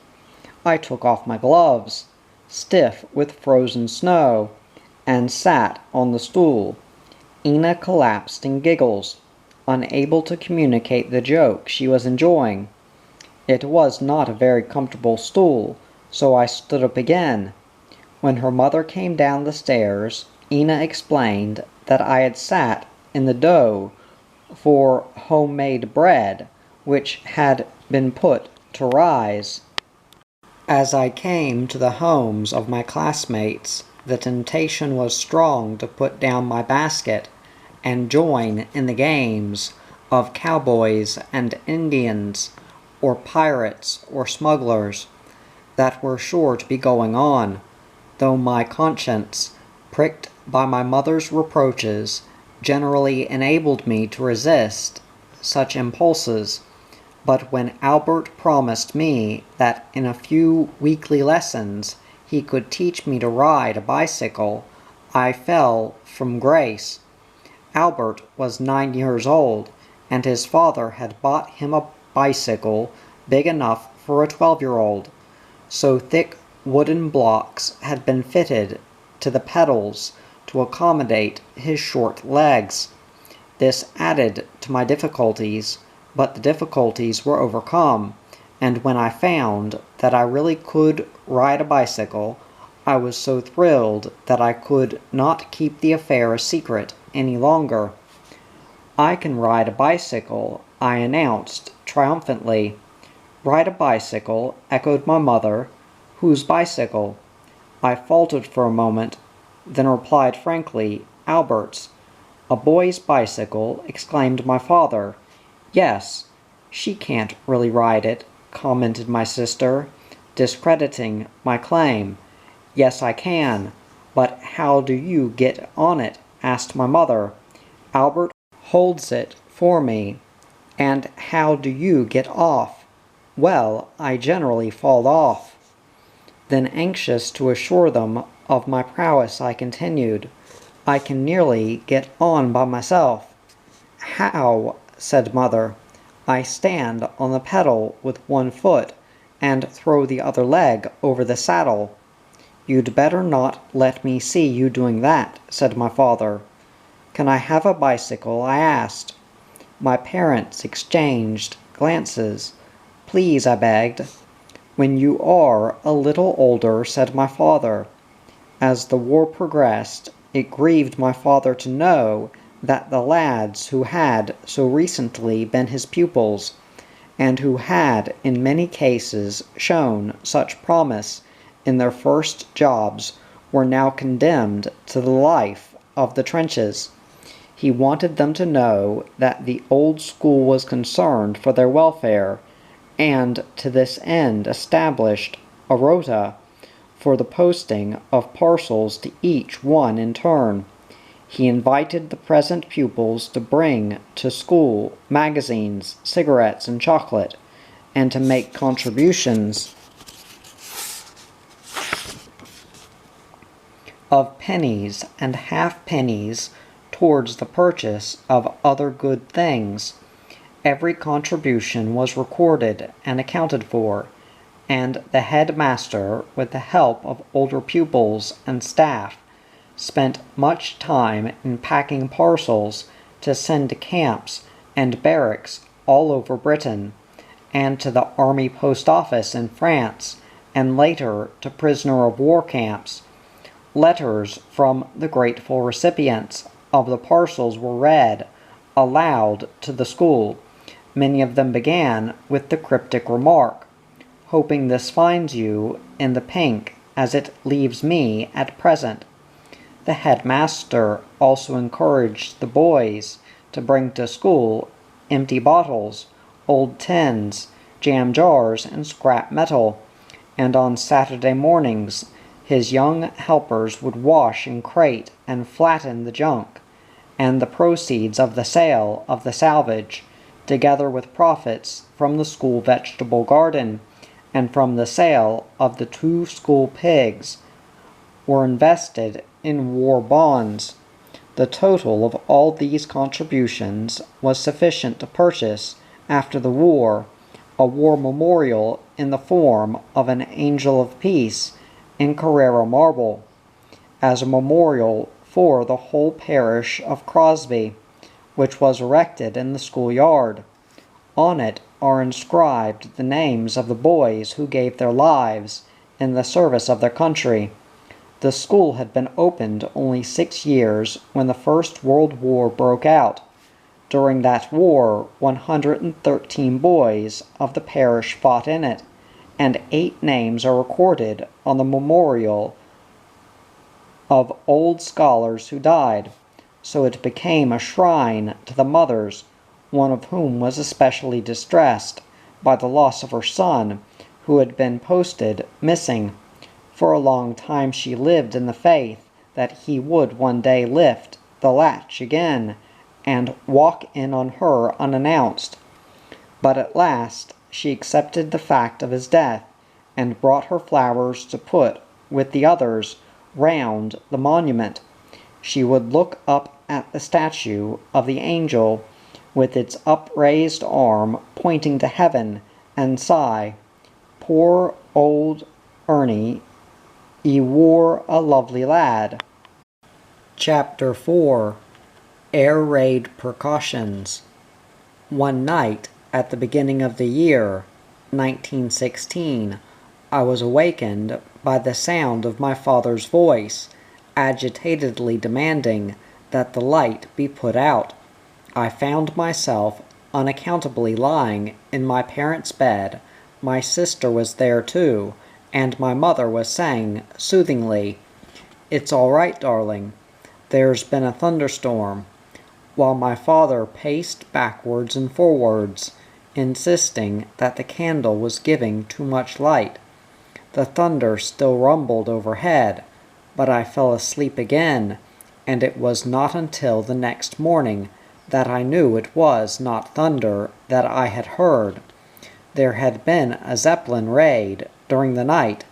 I took off my gloves, stiff with frozen snow, and sat on the stool. Ina collapsed in giggles, unable to communicate the joke she was enjoying. It was not a very comfortable stool, so I stood up again. When her mother came down the stairs, Ina explained that I had sat in the dough for homemade bread, which had been put to rise. As I came to the homes of my classmates, the temptation was strong to put down my basket and join in the games of cowboys and Indians, or pirates or smugglers, that were sure to be going on, though my conscience, pricked by my mother's reproaches, generally enabled me to resist such impulses. But when Albert promised me that in a few weekly lessons he could teach me to ride a bicycle, I fell from grace. Albert was 9 years old, and his father had bought him a bicycle big enough for a 12-year-old. So thick wooden blocks had been fitted to the pedals to accommodate his short legs. This added to my difficulties, but the difficulties were overcome, and when I found that I really could ride a bicycle, I was so thrilled that I could not keep the affair a secret any longer. "I can ride a bicycle," I announced triumphantly. "Ride a bicycle?" echoed my mother. "Whose bicycle?" I faltered for a moment, then replied frankly, "Albert's." "A boy's bicycle?" exclaimed my father. "Yes, she can't really ride it," commented my sister, discrediting my claim. "Yes, I can. But how do you get on it?" asked my mother. Albert holds it for me. And how do you get off? Well, I generally fall off. Then, anxious to assure them of my prowess, I continued, I can nearly get on by myself. How? Said Mother. I stand on the pedal with one foot and throw the other leg over the saddle. You'd better not let me see you doing that, said my father. Can I have a bicycle? I asked. My parents exchanged glances. Please, I begged. When you are a little older, said my father. As the war progressed, it grieved my father to know that the lads who had so recently been his pupils, and who had in many cases shown such promise in their first jobs, were now condemned to the life of the trenches. He wanted them to know that the old school was concerned for their welfare, and to this end established a rota for the posting of parcels to each one in turn. He invited the present pupils to bring to school magazines, cigarettes, and chocolate, and to make contributions of pennies and half-pennies towards the purchase of other good things. Every contribution was recorded and accounted for, and the headmaster, with the help of older pupils and staff, spent much time in packing parcels to send to camps and barracks all over Britain, and to the army post office in France, and later to prisoner-of-war camps. Letters from the grateful recipients of the parcels were read aloud to the school. Many of them began with the cryptic remark, hoping this finds you in the pink as it leaves me at present. The headmaster also encouraged the boys to bring to school empty bottles, old tins, jam jars, and scrap metal, and on Saturday mornings his young helpers would wash and crate and flatten the junk, and the proceeds of the sale of the salvage, together with profits from the school vegetable garden and from the sale of the 2 school pigs, were invested in war bonds. The total of all these contributions was sufficient to purchase, after the war, a war memorial in the form of an angel of peace in Carrara marble, as a memorial for the whole parish of Crosby, which was erected in the schoolyard. On it are inscribed the names of the boys who gave their lives in the service of their country. The school had been opened only 6 years when the First World War broke out. During that war, 113 boys of the parish fought in it, and 8 names are recorded on the memorial of old scholars who died. So it became a shrine to the mothers, one of whom was especially distressed by the loss of her son, who had been posted missing. For a long time she lived in the faith that he would one day lift the latch again and walk in on her unannounced. But at last she accepted the fact of his death, and brought her flowers to put, with the others, round the monument. She would look up at the statue of the angel, with its upraised arm pointing to heaven, and sigh, Poor old Ernie, he wore a lovely lad. Chapter 4. Air Raid Precautions. One night, at the beginning of the year, 1916, I was awakened by the sound of my father's voice, agitatedly demanding that the light be put out. I found myself unaccountably lying in my parents' bed. My sister was there too, and my mother was saying soothingly, "It's all right, darling. There's been a thunderstorm," while my father paced backwards and forwards, insisting that the candle was giving too much light. The thunder still rumbled overhead, but I fell asleep again, and it was not until the next morning that I knew it was not thunder that I had heard. There had been a Zeppelin raid during the night,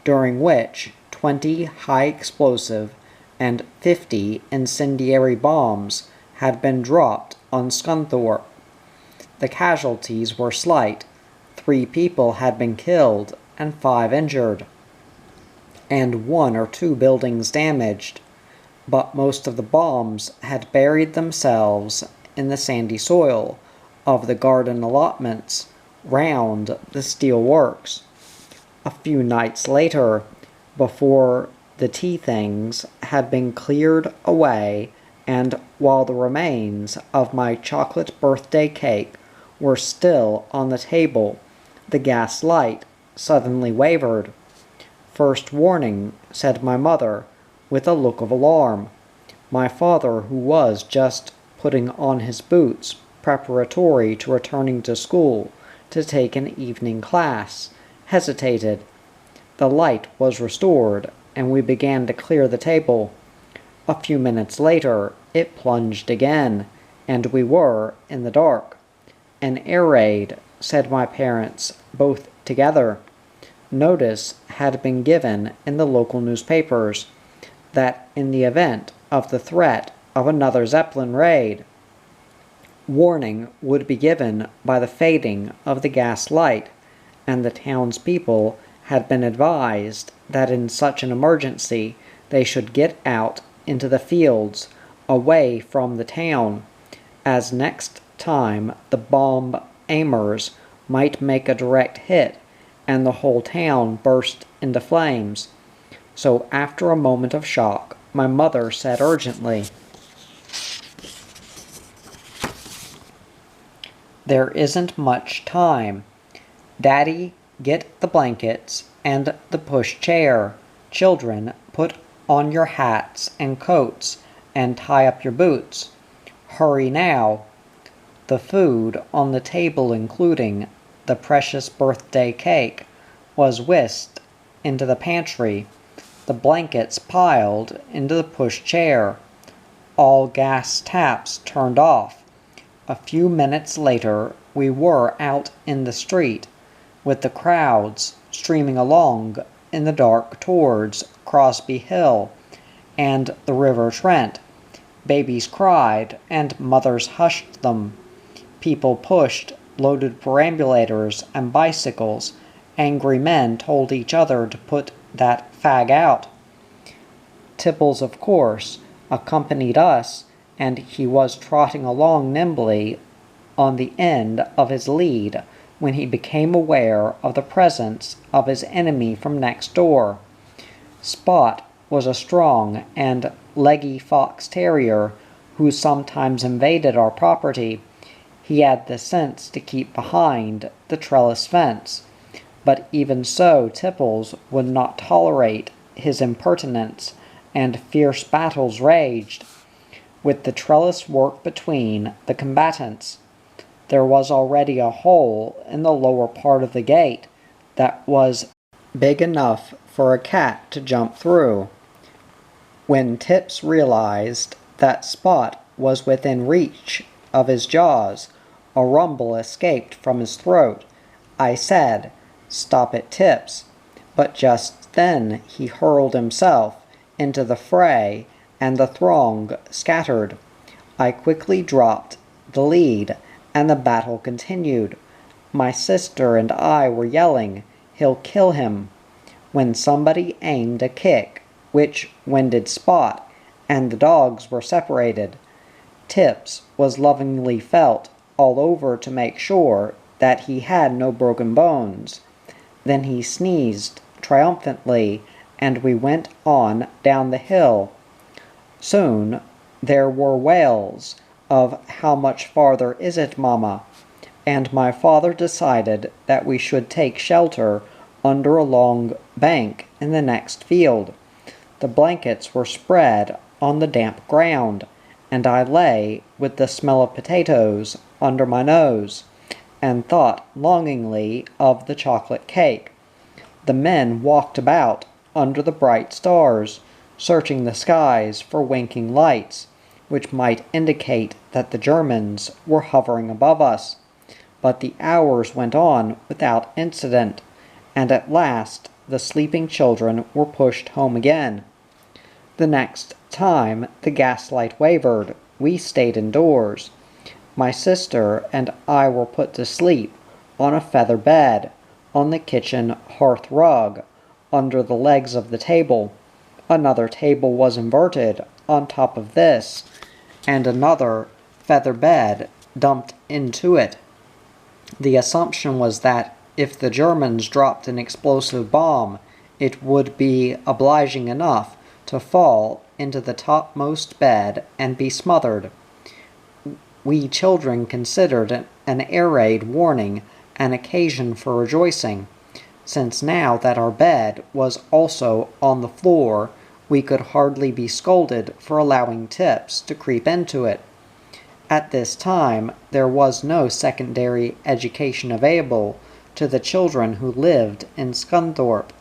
during which 20 high-explosive and 50 incendiary bombs had been dropped on Scunthorpe. The casualties were slight. 3 people had been killed and 5 injured, and 1 or 2 buildings damaged, but most of the bombs had buried themselves in the sandy soil of the garden allotments round the steel works. A few nights later, before the tea things had been cleared away, and while the remains of my chocolate birthday cake were still on the table, the gas light suddenly wavered. "First warning," said my mother, with a look of alarm. My father, who was just putting on his boots preparatory to returning to school to take an evening class, hesitated. The light was restored, and we began to clear the table. A few minutes later it plunged again, and we were in the dark. "An air raid," said my parents, both together. Notice had been given in the local newspapers that in the event of the threat of another Zeppelin raid, warning would be given by the fading of the gas light, and the townspeople had been advised that in such an emergency they should get out into the fields away from the town, as next time the bomb aimers might make a direct hit and the whole town burst into flames. So after a moment of shock, my mother said urgently, "There isn't much time. Daddy, get the blankets and the push chair. Children, put on your hats and coats and tie up your boots. Hurry now." The food on the table, including the precious birthday cake, was whisked into the pantry, the blankets piled into the push chair, all gas taps turned off. A few minutes later we were out in the street, with the crowds streaming along in the dark towards Crosby Hill and the River Trent. Babies cried and mothers hushed them. People pushed loaded perambulators and bicycles. Angry men told each other to put that fag out. Tipples, of course, accompanied us, and he was trotting along nimbly on the end of his lead when he became aware of the presence of his enemy from next door. Spot was a strong and leggy fox terrier who sometimes invaded our property. He had the sense to keep behind the trellis fence, but even so Tipples would not tolerate his impertinence, and fierce battles raged, with the trellis work between the combatants. There was already a hole in the lower part of the gate that was big enough for a cat to jump through. When Tips realized that Spot was within reach of his jaws, a rumble escaped from his throat. I said, "Stop it, Tips," but just then he hurled himself into the fray, and the throng scattered. I quickly dropped the lead, and the battle continued. My sister and I were yelling, "He'll kill him," when somebody aimed a kick, which winded Spot, and the dogs were separated. Tips was lovingly felt all over to make sure that he had no broken bones. Then he sneezed triumphantly, and we went on down the hill. Soon there were wails of "How much farther is it, Mama?" and my father decided that we should take shelter under a long bank in the next field. The blankets were spread on the damp ground, and I lay with the smell of potatoes under my nose, and thought longingly of the chocolate cake. The men walked about under the bright stars, searching the skies for winking lights. which might indicate that the Germans were hovering above us. But the hours went on without incident, and at last the sleeping children were pushed home again. The next time the gaslight wavered, we stayed indoors. My sister and I were put to sleep on a feather bed, on the kitchen hearth rug, under the legs of the table. Another table was inverted on top of this, and another feather bed dumped into it. The assumption was that if the Germans dropped an explosive bomb, it would be obliging enough to fall into the topmost bed and be smothered. We children considered an air raid warning an occasion for rejoicing, since now that our bed was also on the floor, we could hardly be scolded for allowing tips to creep into it. At this time, there was no secondary education available to the children who lived in Scunthorpe.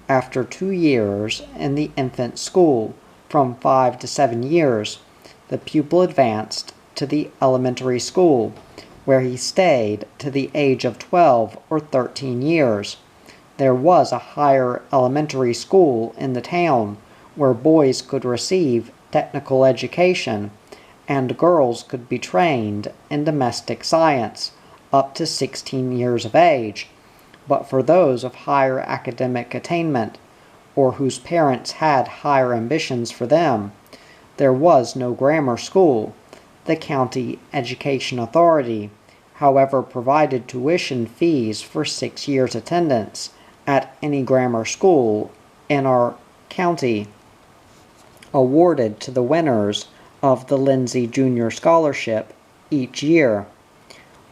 After 2 years in the infant school, from 5 to 7 years, the pupil advanced to the elementary school, where he stayed to the age of 12 or 13 years. There was a higher elementary school in the town, where boys could receive technical education, and girls could be trained in domestic science up to 16 years of age. But for those of higher academic attainment, or whose parents had higher ambitions for them, there was no grammar school. The county education authority, however, provided tuition fees for 6 years' attendance at any grammar school in our county, awarded to the winners of the Lindsay Junior Scholarship each year.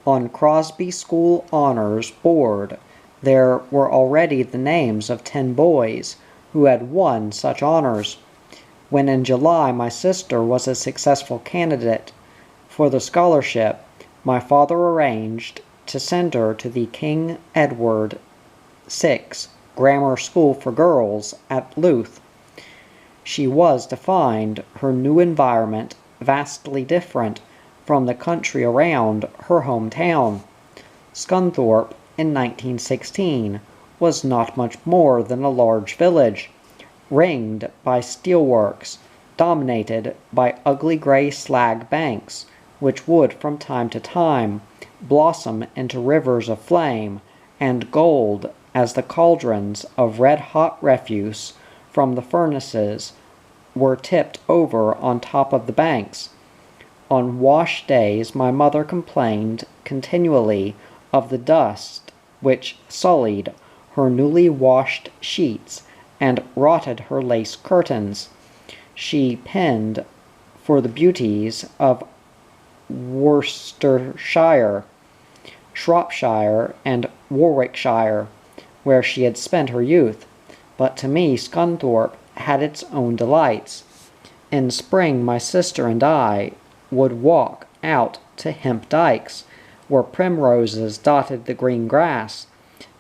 On Crosby School Honors Board, there were already the names of 10 boys who had won such honors. When in July my sister was a successful candidate for the scholarship, my father arranged to send her to the King Edward VI Grammar School for Girls at Louth. She was to find her new environment vastly different from the country around her hometown. Scunthorpe in 1916 was not much more than a large village, ringed by steelworks, dominated by ugly gray slag banks, which would from time to time blossom into rivers of flame and gold as the cauldrons of red-hot refuse from the furnaces were tipped over on top of the banks. On wash days my mother complained continually of the dust which sullied her newly washed sheets and rotted her lace curtains. She pined for the beauties of Worcestershire, Shropshire, and Warwickshire, where she had spent her youth, but to me Scunthorpe had its own delights. In spring my sister and I would walk out to Hemp Dykes, where primroses dotted the green grass,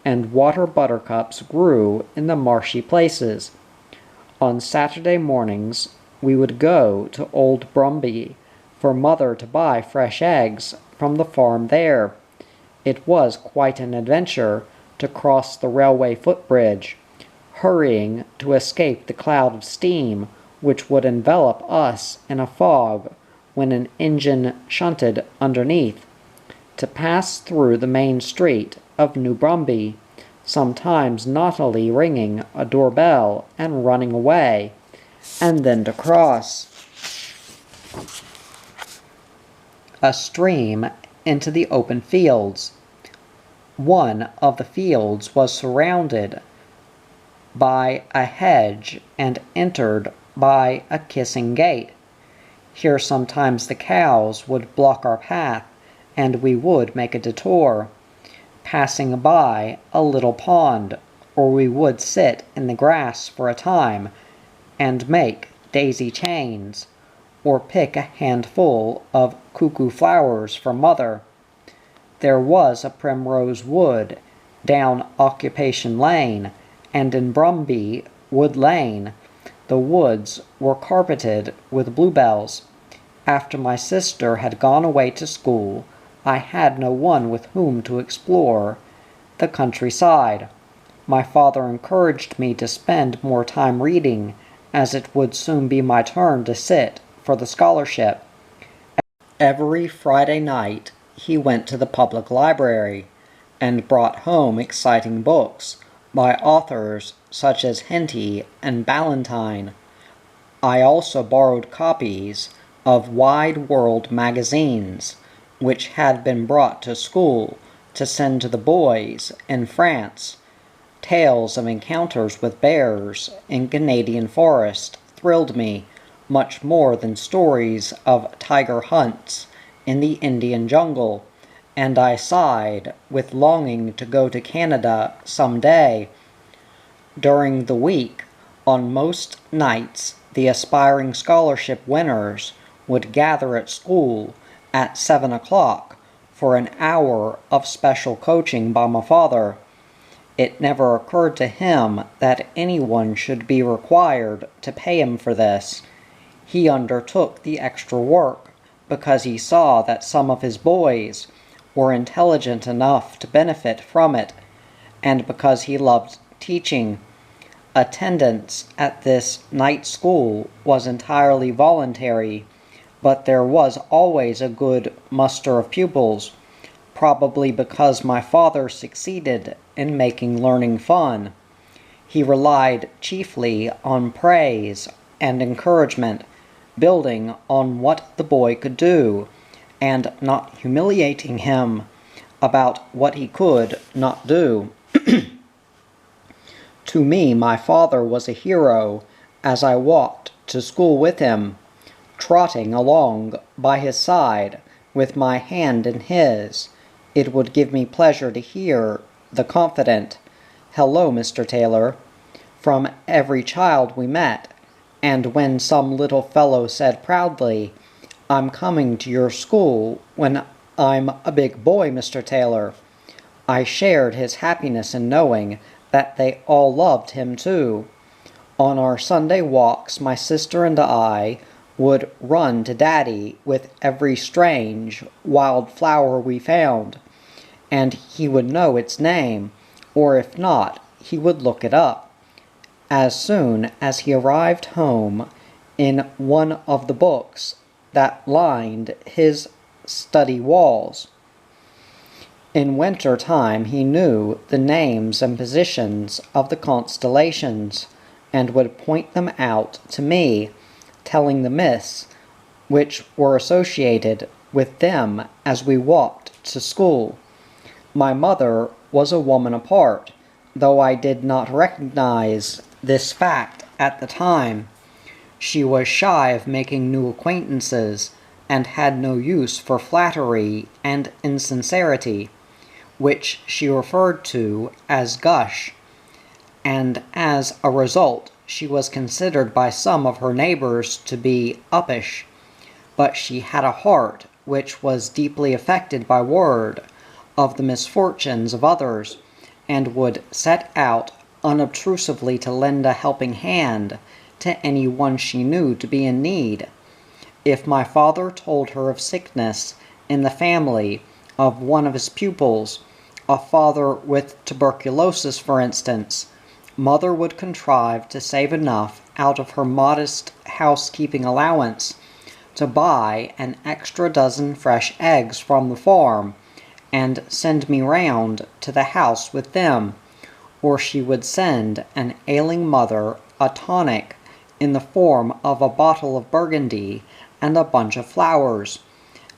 and water buttercups grew in the marshy places. On Saturday mornings we would go to Old Brumby for mother to buy fresh eggs from the farm there. It was quite an adventure to cross the railway footbridge, hurrying to escape the cloud of steam which would envelop us in a fog when an engine shunted underneath, to pass through the main street of New Brumby, sometimes naughtily ringing a doorbell and running away, and then to cross a stream into the open fields. One of the fields was surrounded by a hedge and entered by a kissing gate. Here sometimes the cows would block our path, and we would make a detour, passing by a little pond, or we would sit in the grass for a time and make daisy chains, or pick a handful of cuckoo flowers for mother. There was a primrose wood down Occupation Lane, and in Brumby Wood Lane the woods were carpeted with bluebells. After my sister had gone away to school, I had no one with whom to explore the countryside. My father encouraged me to spend more time reading, as it would soon be my turn to sit for the scholarship. Every Friday night he went to the public library and brought home exciting books by authors such as Henty and Ballantyne. I also borrowed copies of Wide World magazines, which had been brought to school to send to the boys in France. Tales of encounters with bears in Canadian forest thrilled me much more than stories of tiger hunts in the Indian jungle, and I sighed with longing to go to Canada some day. During the week, on most nights, the aspiring scholarship winners would gather at school at 7 o'clock for an hour of special coaching by my father. It never occurred to him that anyone should be required to pay him for this. He undertook the extra work because he saw that some of his boys were intelligent enough to benefit from it, and because he loved teaching. Attendance at this night school was entirely voluntary, but there was always a good muster of pupils, probably because my father succeeded in making learning fun. He relied chiefly on praise and encouragement, building on what the boy could do, and not humiliating him about what he could not do. To me, my father was a hero as I walked to school with him, trotting along by his side with my hand in his. It would give me pleasure to hear the confident, "Hello, Mr. Taylor," from every child we met, and when some little fellow said proudly, "I'm coming to your school when I'm a big boy, Mr. Taylor," I shared his happiness in knowing that they all loved him too. On our Sunday walks, my sister and I would run to Daddy with every strange, wild flower we found, and he would know its name, or if not, he would look it up as soon as he arrived home in one of the books that lined his study walls. In winter time he knew the names and positions of the constellations, and would point them out to me, telling the myths which were associated with them as we walked to school. My mother was a woman apart, though I did not recognize this fact at the time. She was shy of making new acquaintances, and had no use for flattery and insincerity, which she referred to as gush, and as a result she was considered by some of her neighbors to be uppish. But she had a heart which was deeply affected by word of the misfortunes of others, and would set out unobtrusively to lend a helping hand to any one she knew to be in need. If my father told her of sickness in the family of one of his pupils, a father with tuberculosis for instance, mother would contrive to save enough out of her modest housekeeping allowance to buy an extra dozen fresh eggs from the farm, and send me round to the house with them, or she would send an ailing mother a tonic in the form of a bottle of Burgundy and a bunch of flowers,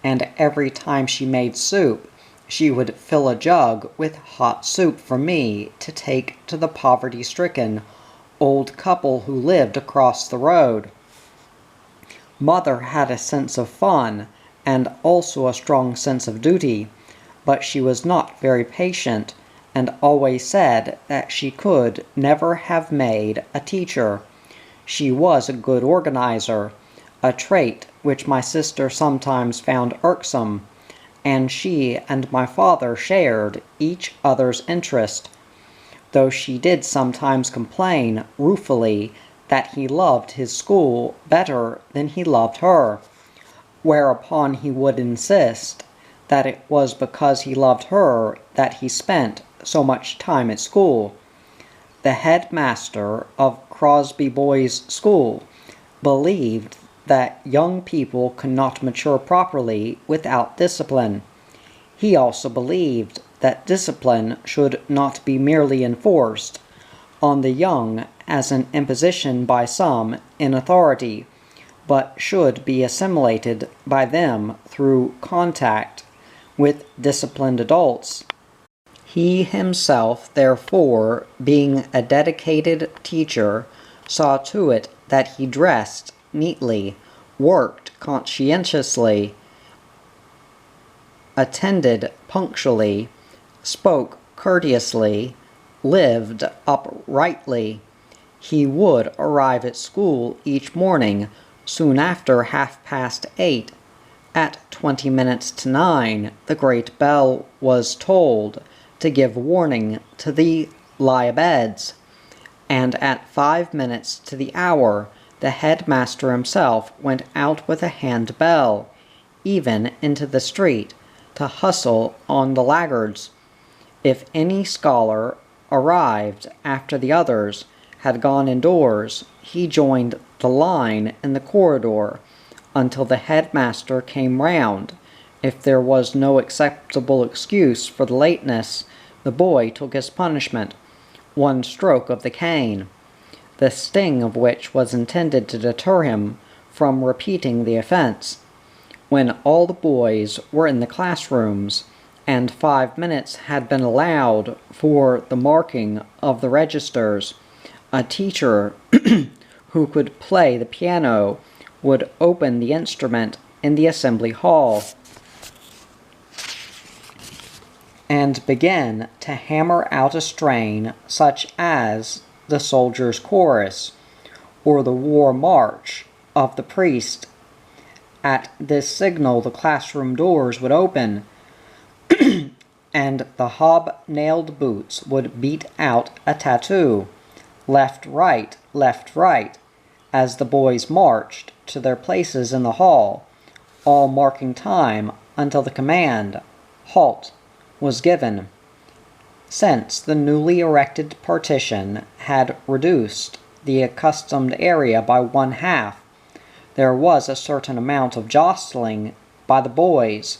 and every time she made soup, she would fill a jug with hot soup for me to take to the poverty-stricken old couple who lived across the road. Mother had a sense of fun, and also a strong sense of duty, but she was not very patient, and always said that she could never have made a teacher. She was a good organizer, a trait which my sister sometimes found irksome, and she and my father shared each other's interest, though she did sometimes complain ruefully that he loved his school better than he loved her. whereupon he would insist that it was because he loved her that he spent so much time at school. The headmaster of Crosby Boys' School believed that young people could not mature properly without discipline. He also believed that discipline should not be merely enforced on the young as an imposition by some in authority, but should be assimilated by them through contact with disciplined adults. He himself, therefore, being a dedicated teacher, saw to it that he dressed neatly, worked conscientiously, attended punctually, spoke courteously, lived uprightly. He would arrive at school each morning soon after 8:30. At 20 minutes to 9, the great bell was tolled to give warning to the lie-abeds, and at 5 minutes to the hour, the headmaster himself went out with a hand-bell, even into the street, to hustle on the laggards. If any scholar arrived after the others had gone indoors, he joined the line in the corridor until the headmaster came round. If there was no acceptable excuse for the lateness, the boy took his punishment, one stroke of the cane, the sting of which was intended to deter him from repeating the offense. When all the boys were in the classrooms, and 5 minutes had been allowed for the marking of the registers, a teacher who could play the piano would open the instrument in the assembly hall and begin to hammer out a strain such as the Soldiers' Chorus or the War March of the priest. At this signal the classroom doors would open and the hob-nailed boots would beat out a tattoo, left, right, as the boys marched to their places in the hall, all marking time until the command, "Halt," was given. Since the newly erected partition had reduced the accustomed area by 1/2, there was a certain amount of jostling by the boys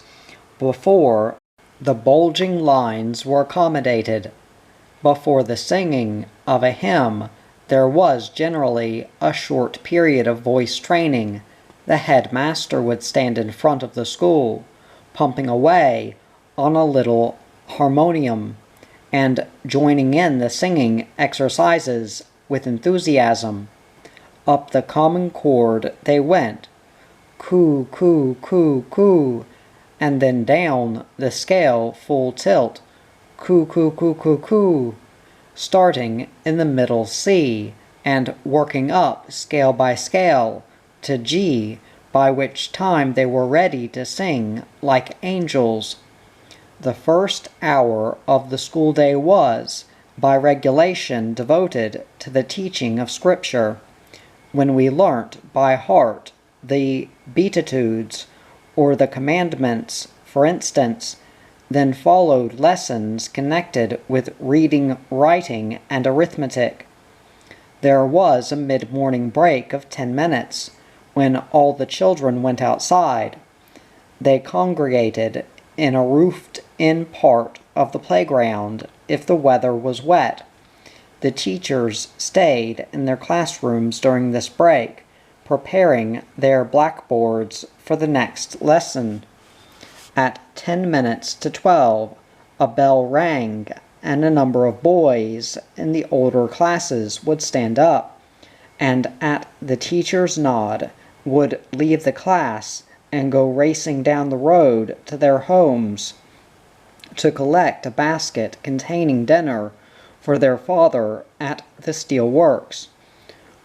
before the bulging lines were accommodated. Before the singing of a hymn, there was generally a short period of voice training. The headmaster would stand in front of the school, pumping away on a little harmonium, and joining in the singing exercises with enthusiasm. Up the common chord they went, coo, coo, coo, coo, and then down the scale full tilt, coo, coo, coo, coo, coo, starting in the middle C, and working up scale by scale to G, by which time they were ready to sing like angels. The first hour of the school day was, by regulation, devoted to the teaching of Scripture, when we learnt by heart the Beatitudes, or the Commandments, for instance. Then followed lessons connected with reading, writing, and arithmetic. There was a mid-morning break of 10 minutes, when all the children went outside. They congregated in a roofed-in part of the playground if the weather was wet. The teachers stayed in their classrooms during this break, preparing their blackboards for the next lesson. At 10 minutes to 12, a bell rang, and a number of boys in the older classes would stand up, and at the teacher's nod would leave the class and go racing down the road to their homes to collect a basket containing dinner for their father at the steel works.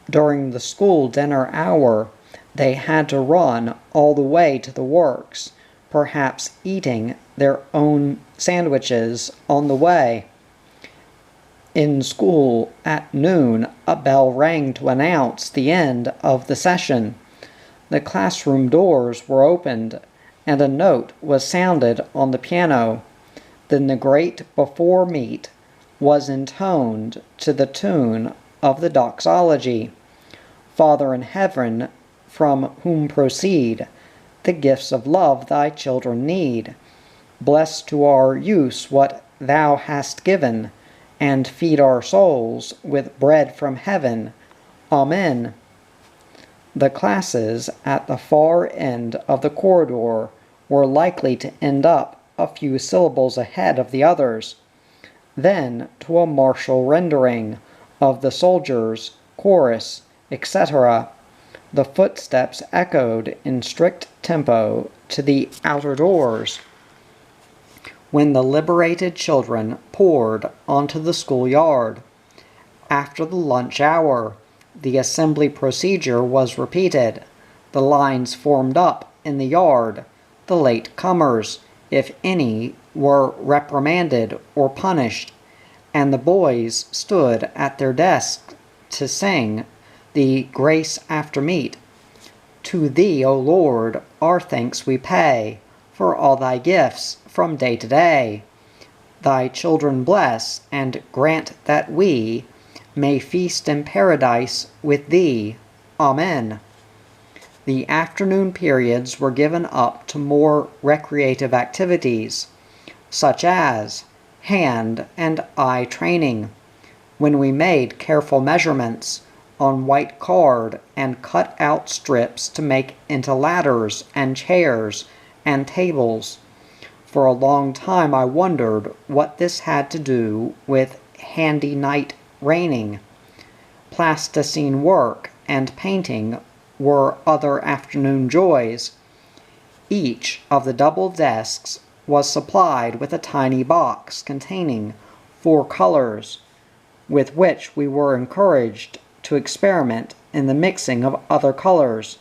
During the school dinner hour, they had to run all the way to the works, perhaps eating their own sandwiches on the way. In school at noon, a bell rang to announce the end of the session. The classroom doors were opened, and a note was sounded on the piano. Then the great before meat was intoned to the tune of the doxology. Father in heaven, from whom proceed the gifts of love thy children need, bless to our use what thou hast given, and feed our souls with bread from heaven. Amen. The classes at the far end of the corridor were likely to end up a few syllables ahead of the others. Then, to a martial rendering of the soldiers, chorus, etc., the footsteps echoed in strict tempo to the outer doors. When the liberated children poured onto the schoolyard. After the lunch hour, the assembly procedure was repeated. The lines formed up in the yard. The late comers, if any, were reprimanded or punished, and the boys stood at their desks to sing the grace after meat. To thee, O Lord, our thanks we pay for all thy gifts from day to day. Thy children bless, and grant that we may feast in paradise with thee. Amen. The afternoon periods were given up to more recreative activities, such as hand and eye training, when we made careful measurements on white card and cut out strips to make into ladders and chairs and tables. For a long time I wondered what this had to do with handy night raining. Plasticine work and painting were other afternoon joys. Each of the double desks was supplied with a tiny box containing 4 colors, with which we were encouraged to experiment in the mixing of other colors,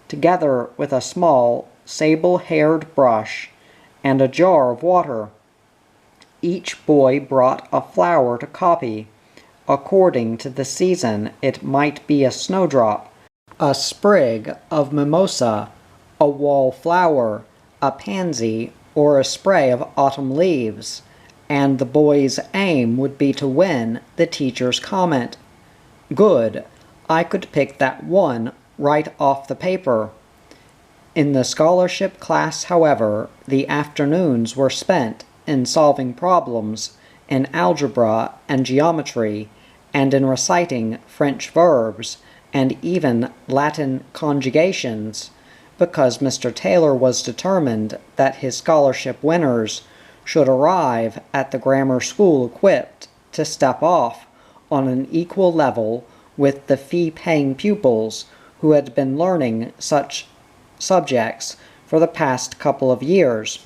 together with a small sable-haired brush and a jar of water. Each boy brought a flower to copy. According to the season, it might be a snowdrop, a sprig of mimosa, a wallflower, a pansy, or a spray of autumn leaves, and the boy's aim would be to win the teacher's comment. Good, I could pick that one right off the paper. In the scholarship class, however, the afternoons were spent in solving problems in algebra and geometry, and in reciting French verbs, and even Latin conjugations, because Mr. Taylor was determined that his scholarship winners should arrive at the grammar school equipped to step off on an equal level with the fee-paying pupils who had been learning such subjects for the past couple of years.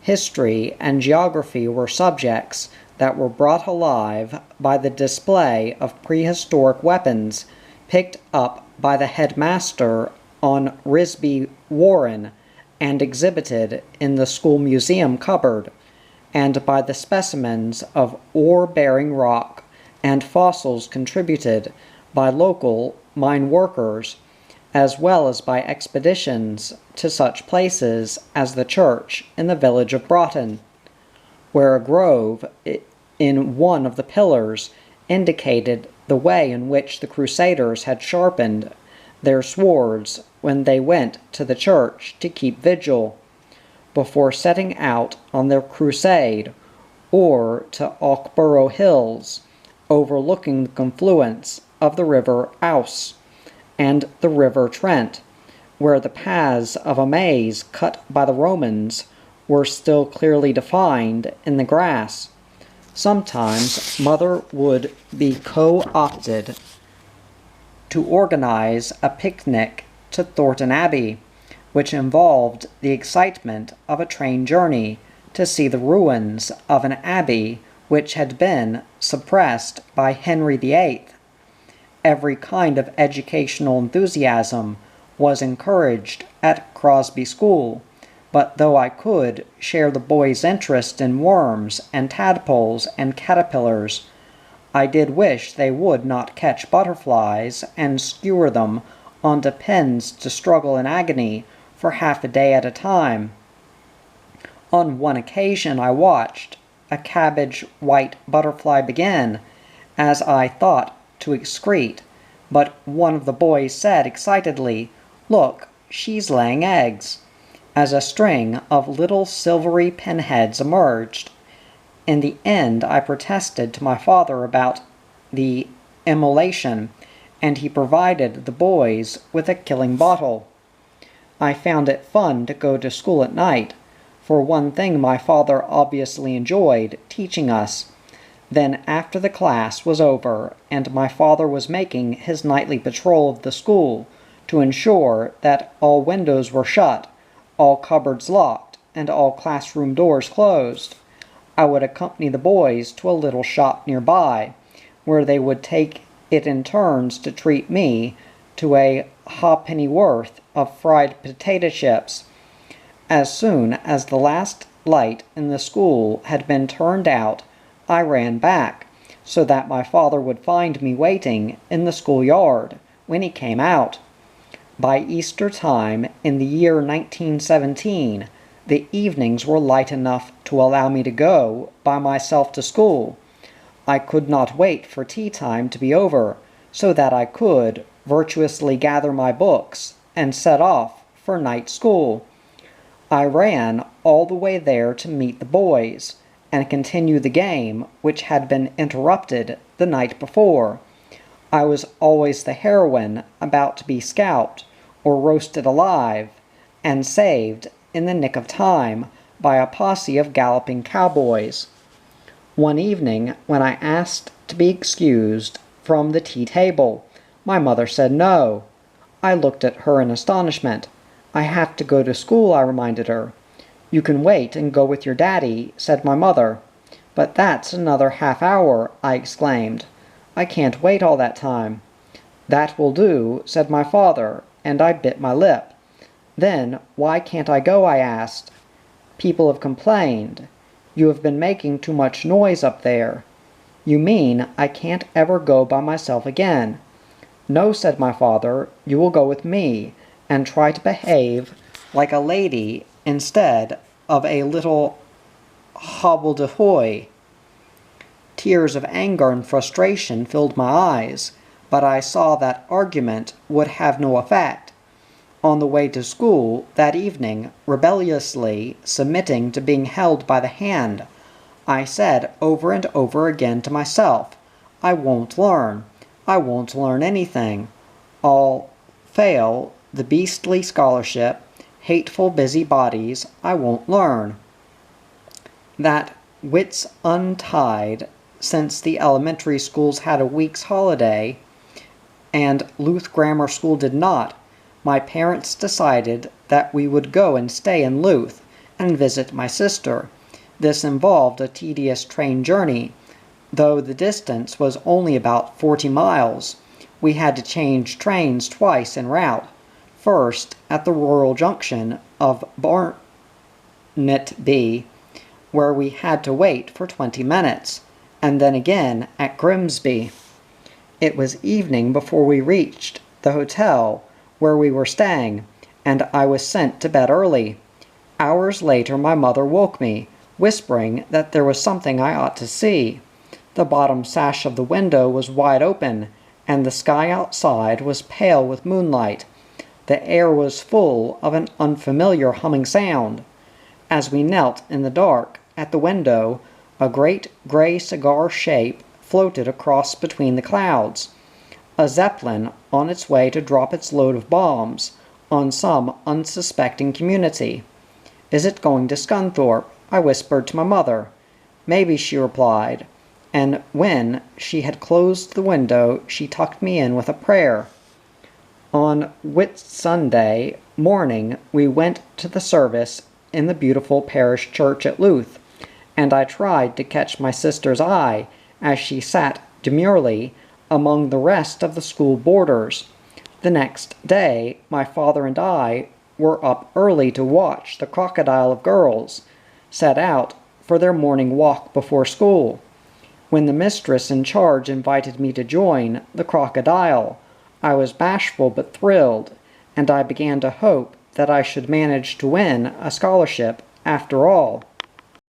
History and geography were subjects that were brought alive by the display of prehistoric weapons picked up by the headmaster on Risby Warren and exhibited in the school museum cupboard, and by the specimens of ore-bearing rock and fossils contributed by local mine workers, as well as by expeditions to such places as the church in the village of Broughton, where a grove in one of the pillars indicated the way in which the Crusaders had sharpened their swords when they went to the church to keep vigil, before setting out on their crusade, or to Auchborough Hills, overlooking the confluence of the River Ouse and the River Trent, where the paths of a maze cut by the Romans were still clearly defined in the grass. Sometimes Mother would be co-opted to organize a picnic to Thornton Abbey, which involved the excitement of a train journey to see the ruins of an abbey which had been suppressed by Henry VIII. Every kind of educational enthusiasm was encouraged at Crosby School, but though I could share the boys' interest in worms and tadpoles and caterpillars, I did wish they would not catch butterflies and skewer them on pins to struggle in agony for half a day at a time. On one occasion I watched a cabbage-white butterfly begin, as I thought, to excrete, but one of the boys said excitedly, "Look, she's laying eggs," as a string of little silvery pinheads emerged. In the end I protested to my father about the immolation, and he provided the boys with a killing bottle. I found it fun to go to school at night. For one thing, my father obviously enjoyed teaching us. Then after the class was over and my father was making his nightly patrol of the school to ensure that all windows were shut, all cupboards locked, and all classroom doors closed, I would accompany the boys to a little shop nearby, where they would take it in turns to treat me to a halfpenny worth of fried potato chips. As soon as the last light in the school had been turned out, I ran back, so that my father would find me waiting in the schoolyard when he came out. By Easter time in the year 1917, the evenings were light enough to allow me to go by myself to school. I could not wait for tea time to be over, so that I could virtuously gather my books and set off for night school. I ran all the way there to meet the boys, and continue the game which had been interrupted the night before. I was always the heroine about to be scalped or roasted alive, and saved in the nick of time by a posse of galloping cowboys. One evening, when I asked to be excused from the tea table, my mother said no. I looked at her in astonishment. "I have to go to school," I reminded her. "You can wait and go with your daddy," said my mother. "But that's another half hour," I exclaimed. "I can't wait all that time." "That will do," said my father, and I bit my lip. "Then why can't I go?" I asked. "People have complained. You have been making too much noise up there." "You mean I can't ever go by myself again?" "No," said my father, "you will go with me, and try to behave like a lady instead of a little hobbledehoy." Tears of anger and frustration filled my eyes, but I saw that argument would have no effect. On the way to school that evening, rebelliously submitting to being held by the hand, I said over and over again to myself, "I won't learn. I won't learn anything. I'll fail the beastly scholarship, hateful busybodies, I won't learn." That wits untied, since the elementary schools had a week's holiday, and Luth Grammar School did not, my parents decided that we would go and stay in Luth and visit my sister. This involved a tedious train journey, though the distance was only about 40 miles. We had to change trains twice en route. First at the rural junction of Barnetby, where we had to wait for 20 minutes, and then again at Grimsby. It was evening before we reached the hotel where we were staying, and I was sent to bed early. Hours later my mother woke me, whispering that there was something I ought to see. The bottom sash of the window was wide open, and the sky outside was pale with moonlight. The air was full of an unfamiliar humming sound. As we knelt in the dark at the window, a great gray cigar shape floated across between the clouds. A zeppelin on its way to drop its load of bombs on some unsuspecting community. "Is it going to Scunthorpe?" I whispered to my mother. "Maybe," she replied, and when she had closed the window she tucked me in with a prayer. On Whitsunday morning we went to the service in the beautiful parish church at Luth, and I tried to catch my sister's eye as she sat demurely among the rest of the school boarders. The next day my father and I were up early to watch the crocodile of girls set out for their morning walk before school. When the mistress in charge invited me to join the crocodile, I was bashful but thrilled, and I began to hope that I should manage to win a scholarship after all.